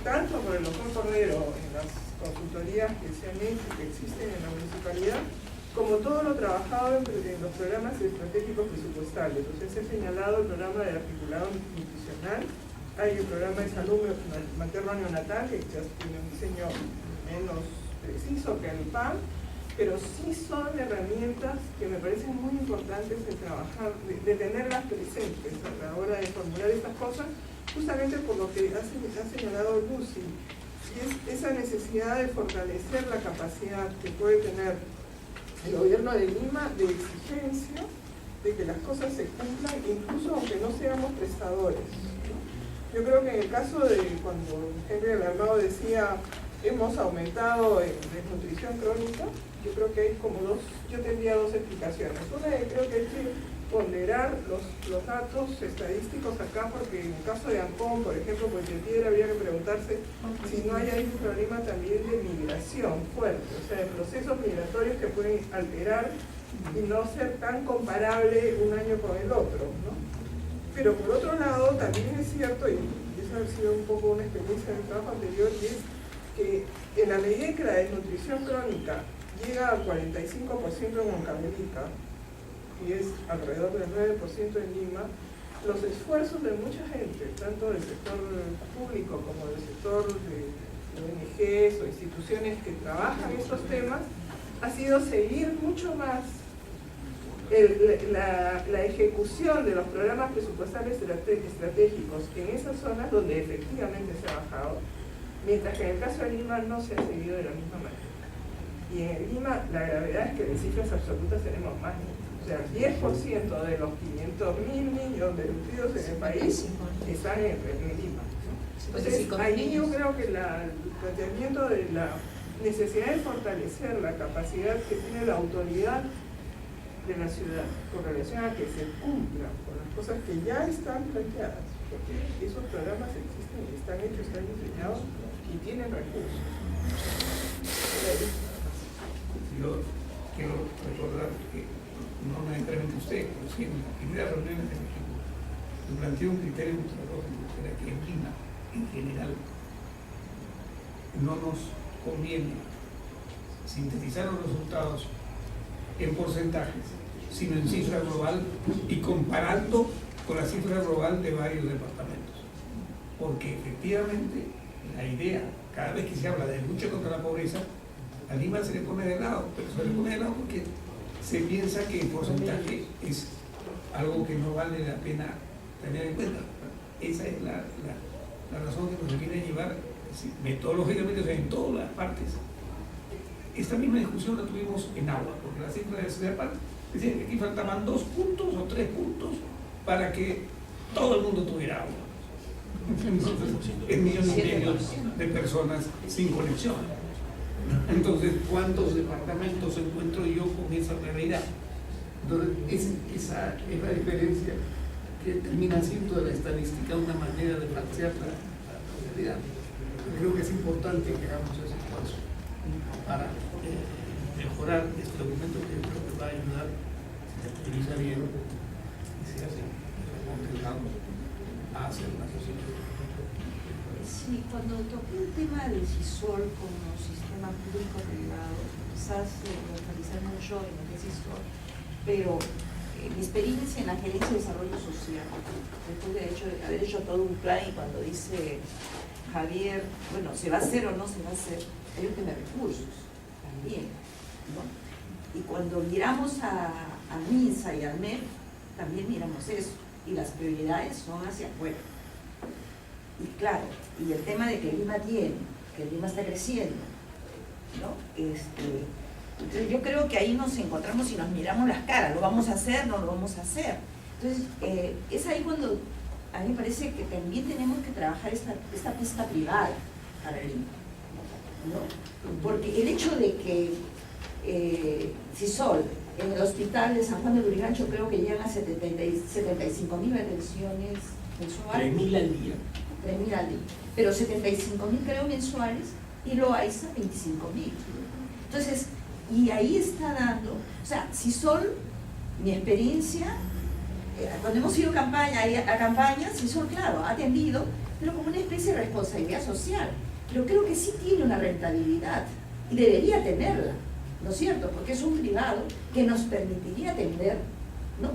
tanto por el doctor Cordero en las consultorías que se han hecho y que existen en la municipalidad, como todo lo trabajado en los programas estratégicos presupuestales. O sea, se ha señalado el programa de articulado nutricional, hay el programa de salud materno-neonatal, que ya tiene un diseño menos preciso que el PAN, pero sí son herramientas que me parecen muy importantes de trabajar, de tenerlas presentes a la hora de formular estas cosas, justamente por lo que ha señalado Lucy, y es esa necesidad de fortalecer la capacidad que puede tener el gobierno de Lima de exigencia de que las cosas se cumplan, incluso aunque no seamos prestadores, ¿no? Yo creo que en el caso de cuando Henry Alarmado decía hemos aumentado en desnutrición crónica, yo creo que hay como yo tendría dos explicaciones. Una es creo que hay que ponderar los datos estadísticos acá, porque en el caso de Ancón, por ejemplo, pues de Piedra habría que preguntarse si no hay ahí un problema también de migración fuerte, o sea, de procesos migratorios que pueden alterar y no ser tan comparable un año con el otro, ¿no? Pero por otro lado, también es cierto, y eso ha sido un poco una experiencia del trabajo anterior, y es que en la medida en que la desnutrición crónica llega al 45% en Huancavelica, y es alrededor del 9% en Lima, los esfuerzos de mucha gente, tanto del sector público como del sector de ONGs o instituciones que trabajan estos temas, ha sido seguir mucho más la ejecución de los programas presupuestales estratégicos en esas zonas donde efectivamente se ha bajado, mientras que en el caso de Lima no se ha seguido de la misma manera. Y en Lima la gravedad es que en cifras absolutas tenemos más. O sea, el 10% de los 500.000 niños desnutridos en el país están en Lima. Entonces, ahí yo creo que el planteamiento de la necesidad de fortalecer la capacidad que tiene la autoridad de la ciudad con relación a que se cumplan con las cosas que ya están planteadas, porque esos programas existen, están hechos, están diseñados y tienen recursos. Yo quiero recordar que no necesariamente usted, pero sí en las primeras reuniones de México, se planteó un criterio metodológico, que era que en Lima, en general, no nos conviene sintetizar los resultados en porcentajes, sino en cifra global y comparando con la cifra global de varios departamentos. Porque efectivamente la idea, cada vez que se habla de lucha contra la pobreza, A Lima se le pone de lado, pero se le pone de lado porque se piensa que el porcentaje es algo que no vale la pena tener en cuenta. Esa es la razón que nos quiere llevar metodológicamente, o sea, en todas las partes. Esta misma discusión la tuvimos en agua, porque la cifra de CEPAL decía que aquí faltaban 2 puntos o 3 puntos para que todo el mundo tuviera agua. Entonces, es 1,5 millones de personas sin conexión. Entonces, ¿cuántos departamentos encuentro yo con esa realidad? Entonces, esa es la diferencia que termina siendo de la estadística una manera de plantear la realidad. Creo que es importante que hagamos ese esfuerzo para mejorar este documento, que yo creo que va a ayudar, si se utiliza bien y se hace a hacer una sociedad. Sí, cuando toqué el tema del CISOL como sistema público-privado, quizás lo realizar mucho en el CISOL, pero mi experiencia en la gerencia de desarrollo social, después de haber hecho todo un plan, y cuando dice Javier, bueno, ¿se va a hacer o no se va a hacer? Hay un tema de recursos también, ¿no? Y cuando miramos a MINSA y al MEF, también miramos eso, y las prioridades son hacia afuera. Y claro, y el tema de que Lima está creciendo, ¿no? Entonces yo creo que ahí nos encontramos y nos miramos las caras, ¿lo vamos a hacer? ¿No lo vamos a hacer? Entonces, es ahí cuando a mí me parece que también tenemos que trabajar esta pista privada para Lima, ¿no? Porque el hecho de que CISOL en el hospital de San Juan de Lurigancho creo que llegan a 75.000 atenciones mensuales. 3.000 al día. 3.000 al día, pero 75.000 creo mensuales, y Loaiza 25.000. Entonces, y ahí está dando, o sea, CISOL, mi experiencia, cuando hemos ido a campaña, CISOL, claro, ha atendido, pero como una especie de responsabilidad social, pero creo que sí tiene una rentabilidad, y debería tenerla, ¿no es cierto? Porque es un privado que nos permitiría atender, ¿no?,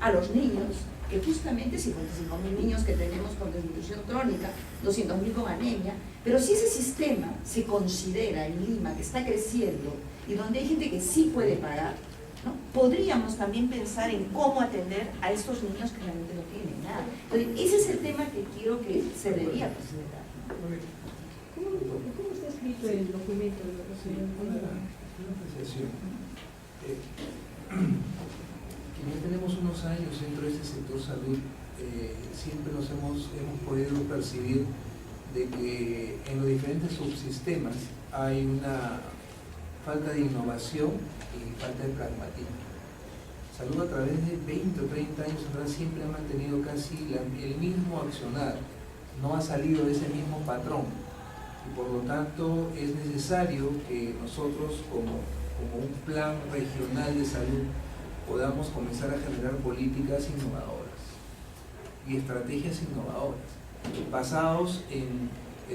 a los niños, que justamente 55.000 niños que tenemos con desnutrición crónica, 200.000 con anemia, pero si ese sistema se considera en Lima, que está creciendo, y donde hay gente que sí puede pagar, ¿no?, podríamos también pensar en cómo atender a estos niños que realmente no tienen nada. Entonces, ese es el tema que quiero que se debería considerar. ¿Cómo está escrito el documento de la señora? Una apreciación. Quienes tenemos unos años dentro de este sector salud, siempre nos hemos podido percibir de que en los diferentes subsistemas hay una falta de innovación y falta de pragmatismo. Salud, a través de 20 o 30 años atrás, siempre ha mantenido casi el mismo accionar, no ha salido de ese mismo patrón, y por lo tanto es necesario que nosotros como un plan regional de salud podamos comenzar a generar políticas innovadoras y estrategias innovadoras, basados en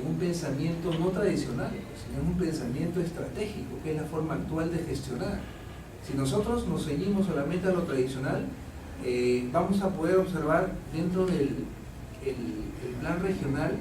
un pensamiento no tradicional, sino en un pensamiento estratégico, que es la forma actual de gestionar. Si nosotros nos ceñimos solamente a lo tradicional, vamos a poder observar dentro del plan regional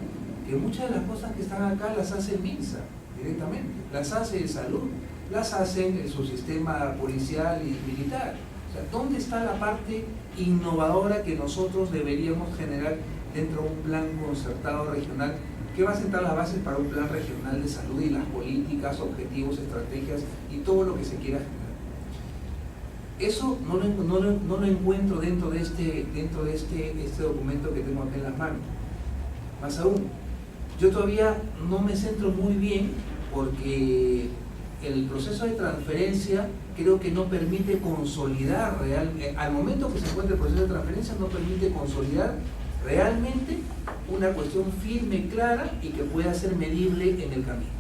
que muchas de las cosas que están acá las hace MINSA directamente, las hace salud, las hacen el subsistema policial y militar. O sea, ¿dónde está la parte innovadora que nosotros deberíamos generar dentro de un plan concertado regional que va a sentar las bases para un plan regional de salud y las políticas, objetivos, estrategias y todo lo que se quiera generar? Eso no lo encuentro dentro de este documento que tengo acá en las manos. Más aún, yo todavía no me centro muy bien porque el proceso de transferencia creo que no permite consolidar al momento que se encuentra el proceso de transferencia, no permite consolidar realmente una cuestión firme, clara y que pueda ser medible en el camino,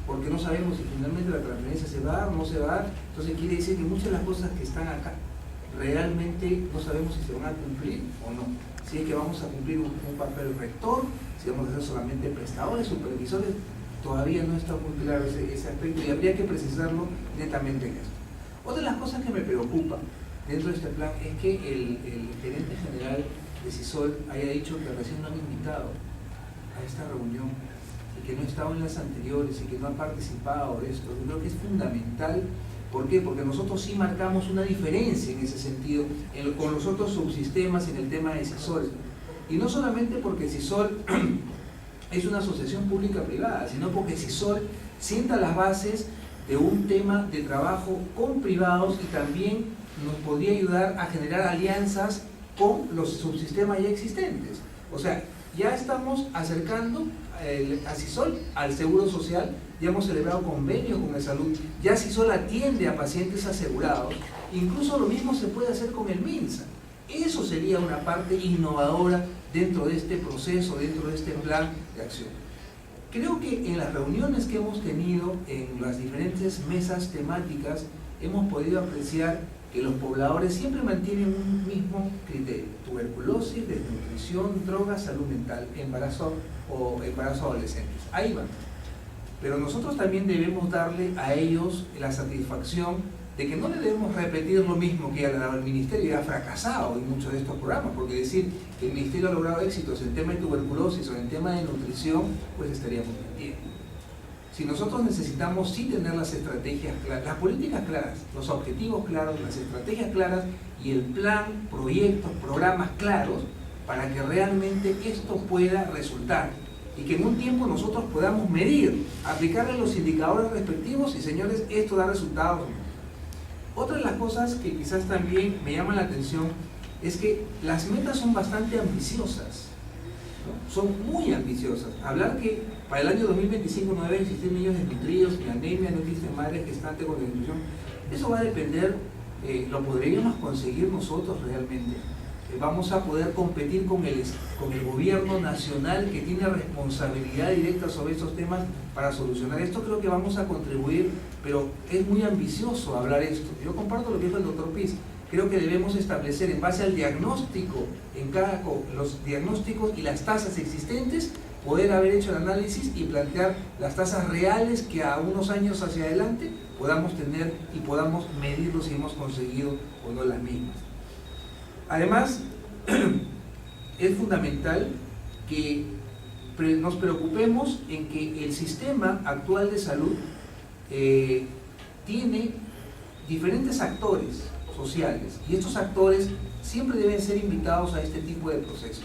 porque no sabemos si finalmente la transferencia se va a dar o no se va a dar. Entonces quiere decir que muchas de las cosas que están acá realmente no sabemos si se van a cumplir o no, si es que vamos a cumplir un papel rector, si vamos a ser solamente prestadores, supervisores. Todavía no está muy claro ese aspecto y habría que precisarlo netamente en eso. Otra de las cosas que me preocupa dentro de este plan es que el gerente general de CISOL haya dicho que recién no han invitado a esta reunión y que no ha estado en las anteriores y que no ha participado de esto, yo creo que es fundamental. ¿Por qué? Porque nosotros sí marcamos una diferencia en ese sentido con los otros subsistemas en el tema de CISOL. Y no solamente porque CISOL es una asociación pública-privada, sino porque CISOL sienta las bases de un tema de trabajo con privados y también nos podría ayudar a generar alianzas con los subsistemas ya existentes. O sea, ya estamos acercando a CISOL al Seguro Social, ya hemos celebrado convenios con el Salud, ya CISOL atiende a pacientes asegurados, incluso lo mismo se puede hacer con el MINSA. Eso sería una parte innovadora dentro de este proceso, dentro de este plan de acción. Creo que en las reuniones que hemos tenido en las diferentes mesas temáticas hemos podido apreciar que los pobladores siempre mantienen un mismo criterio: tuberculosis, desnutrición, drogas, salud mental, embarazo o embarazo adolescentes. Ahí van. Pero nosotros también debemos darle a ellos la satisfacción de que no le debemos repetir lo mismo que el Ministerio ha fracasado en muchos de estos programas, porque decir que el Ministerio ha logrado éxitos en tema de tuberculosis o en tema de nutrición, pues estaríamos mintiendo. Si nosotros necesitamos sí tener las estrategias claras, las políticas claras, los objetivos claros, las estrategias claras y el plan, proyectos, programas claros para que realmente esto pueda resultar y que en un tiempo nosotros podamos medir, aplicarle los indicadores respectivos y, señores, esto da resultados. Otra de las cosas que quizás también me llama la atención es que las metas son bastante ambiciosas, ¿no? Son muy ambiciosas. Hablar que para el año 2025 no deben existir niños desnutridos, ni anemia, no existen madres gestantes con desnutrición. Eso va a depender, lo podríamos conseguir nosotros realmente. Vamos a poder competir con el gobierno nacional que tiene responsabilidad directa sobre estos temas para solucionar esto. Creo que vamos a contribuir, pero es muy ambicioso hablar esto. Yo comparto lo que dijo el doctor Piz. Creo que debemos establecer en base al diagnóstico, los diagnósticos y las tasas existentes, poder haber hecho el análisis y plantear las tasas reales que a unos años hacia adelante podamos tener y podamos medirlo si hemos conseguido o no las mismas. Además, es fundamental que nos preocupemos en que el sistema actual de salud tiene diferentes actores sociales y estos actores siempre deben ser invitados a este tipo de proceso.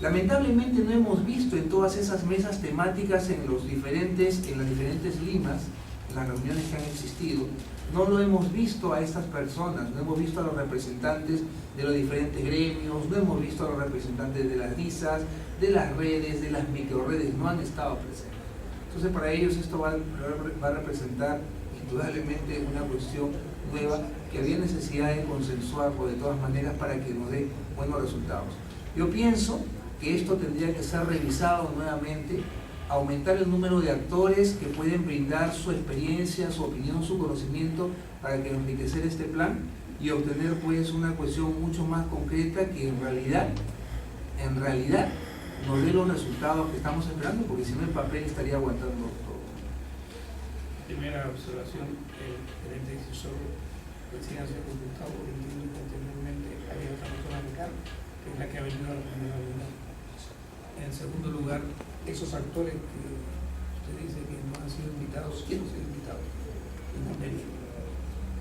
Lamentablemente no hemos visto en todas esas mesas temáticas en las diferentes limas, en las reuniones que han existido, no lo hemos visto a estas personas, no hemos visto a los representantes de los diferentes gremios, no hemos visto a los representantes de las DISAS, de las redes, de las microredes, no han estado presentes. Entonces para ellos esto va a representar indudablemente una cuestión nueva que había necesidad de consensuarlo de todas maneras para que nos dé buenos resultados. Yo pienso que esto tendría que ser revisado nuevamente, aumentar el número de actores que pueden brindar su experiencia, su opinión, su conocimiento para que enriquecer este plan y obtener pues una cuestión mucho más concreta que en realidad nos dé los resultados que estamos esperando, porque si no el papel estaría aguantando todo. Primera observación, el gerente de CISOL recién se ha consultado, entiendo que anteriormente había otra persona de cargo, que es la que ha venido a la primera reunión. En segundo lugar, esos actores que usted dice que no han sido invitados, quieren ser invitados y no han venido.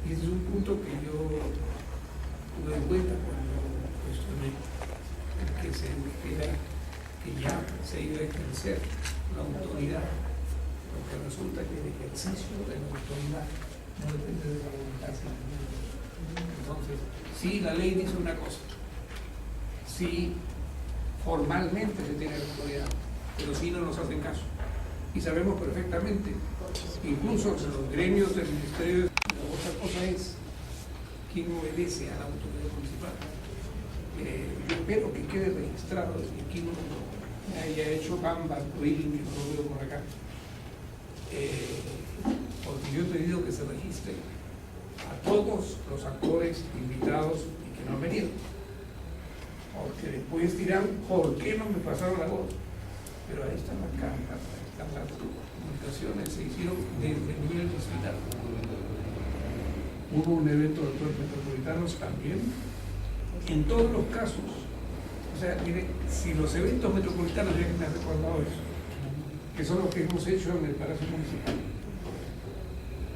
Y ese es un punto que yo tuve en cuenta cuando cuestioné que se dijera que ya se iba a ejercer la autoridad, porque resulta que el ejercicio de la autoridad no depende de la voluntad. Entonces, sí, la ley dice una cosa, sí, formalmente se tiene la autoridad, pero sí no nos hacen caso. Y sabemos perfectamente, incluso en los gremios del Ministerio, otra cosa es quién obedece a la autoridad municipal. Yo espero que quede registrado y aquí no me haya hecho bamba, reading, que no lo veo por acá. Porque yo he pedido que se registre a todos los actores invitados y que no han venido. Porque después dirán, ¿por qué no me pasaron la voz? Pero ahí están las cámaras, ahí están las comunicaciones, se hicieron desde el nivel distrital. Hubo un evento de los metropolitanos también. En todos los casos, o sea, mire, si los eventos metropolitanos, ya que me ha recordado eso, que son los que hemos hecho en el Palacio Municipal.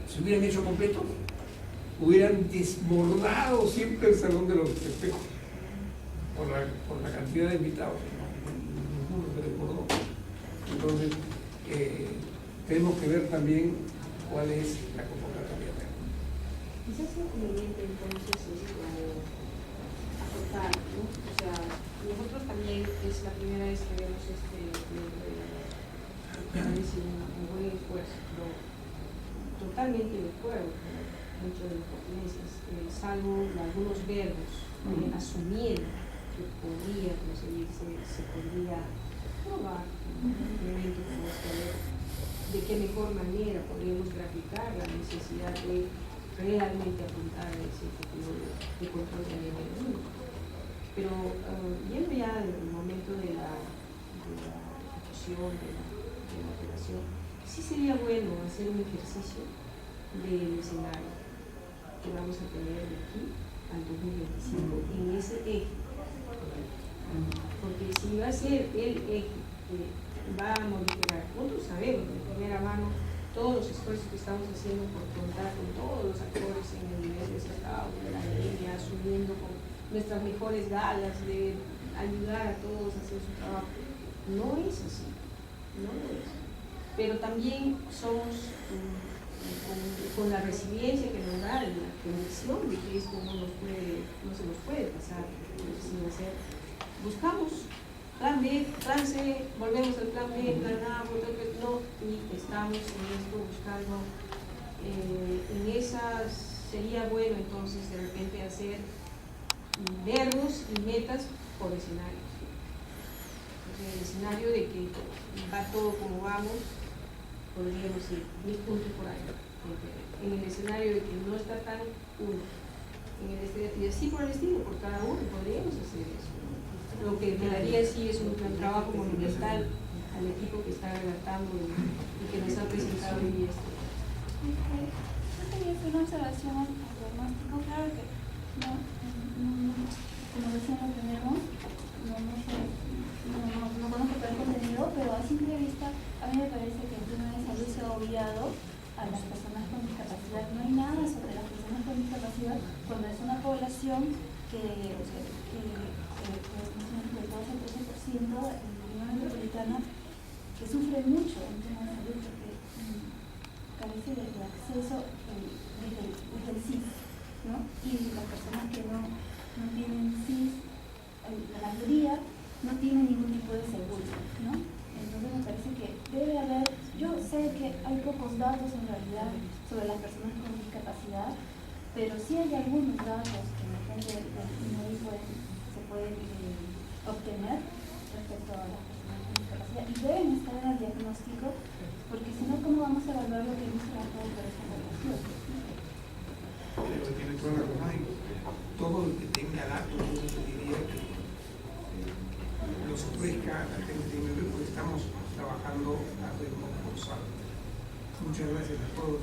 Si hubieran hecho completo, hubieran desbordado siempre el Salón de los Espejos por la cantidad de invitados. Ninguno se desbordó. Entonces, tenemos que ver también cuál es la convocatoria. Quizás sea conveniente entonces acotar, ¿no? O sea, nosotros también es la primera vez que vemos me parece un buen esfuerzo, pero totalmente de acuerdo con muchas de las ponencias, salvo algunos verbos, asumiendo que podría conseguirse, se podría probar obviamente como saber de qué mejor manera podríamos graficar la necesidad de realmente apuntar a ese objetivo de control de la economía. Pero yendo ya del momento de la ejecución, de la operación, sí sería bueno hacer un ejercicio del escenario que vamos a tener de aquí al 2025 en ese eje. Porque si va a ser el eje que va a modificar, nosotros sabemos de primera mano todos los esfuerzos que estamos haciendo por contar con todos los actores en el nivel de Estado, de la academia, asumiendo con nuestras mejores galas de ayudar a todos a hacer su trabajo. No es así, no lo es. Pero también somos con la resiliencia que nos da la convicción de que esto no se nos puede pasar sin hacer. Buscamos plan B, plan C, volvemos al plan B, plan A, no, y estamos en esto buscando, en esas, sería bueno entonces de repente hacer verbos y metas por escenarios. Entonces, el escenario de que va todo como vamos, podríamos ir 10 puntos por año. En el escenario de que no está tan uno, y así por el estilo, por cada uno, podríamos hacer eso. Lo que quedaría sí es un trabajo monumental al equipo que está redactando y que nos ha presentado hoy esto. Yo quería hacer una observación al diagnóstico. Claro que como recién lo tenemos, no conozco todo el contenido, pero a simple vista a mí me parece que el tema de salud se ha obviado a las personas con discapacidad. No hay nada sobre las personas con discapacidad cuando es una población que el 12 al 13% en la Unión Metropolitana que sufre mucho en tema de salud porque carece de acceso desde el CIS, ¿no? Y las personas que no tienen CIS, la mayoría no tienen ningún tipo de seguro, ¿no? Entonces me parece que debe haber, yo sé que hay pocos datos en realidad sobre las personas con discapacidad, pero sí hay algunos datos que la gente se pueden obtener respecto a las personas con discapacidad y deben estar en el diagnóstico, porque si no, ¿cómo vamos a evaluar lo que hemos trabajado por esa población? Tiene toda la razón. Todo el que tenga datos, yo diría que los ofrezca a la gente, porque estamos trabajando a ritmo forzado. Muchas gracias a todos.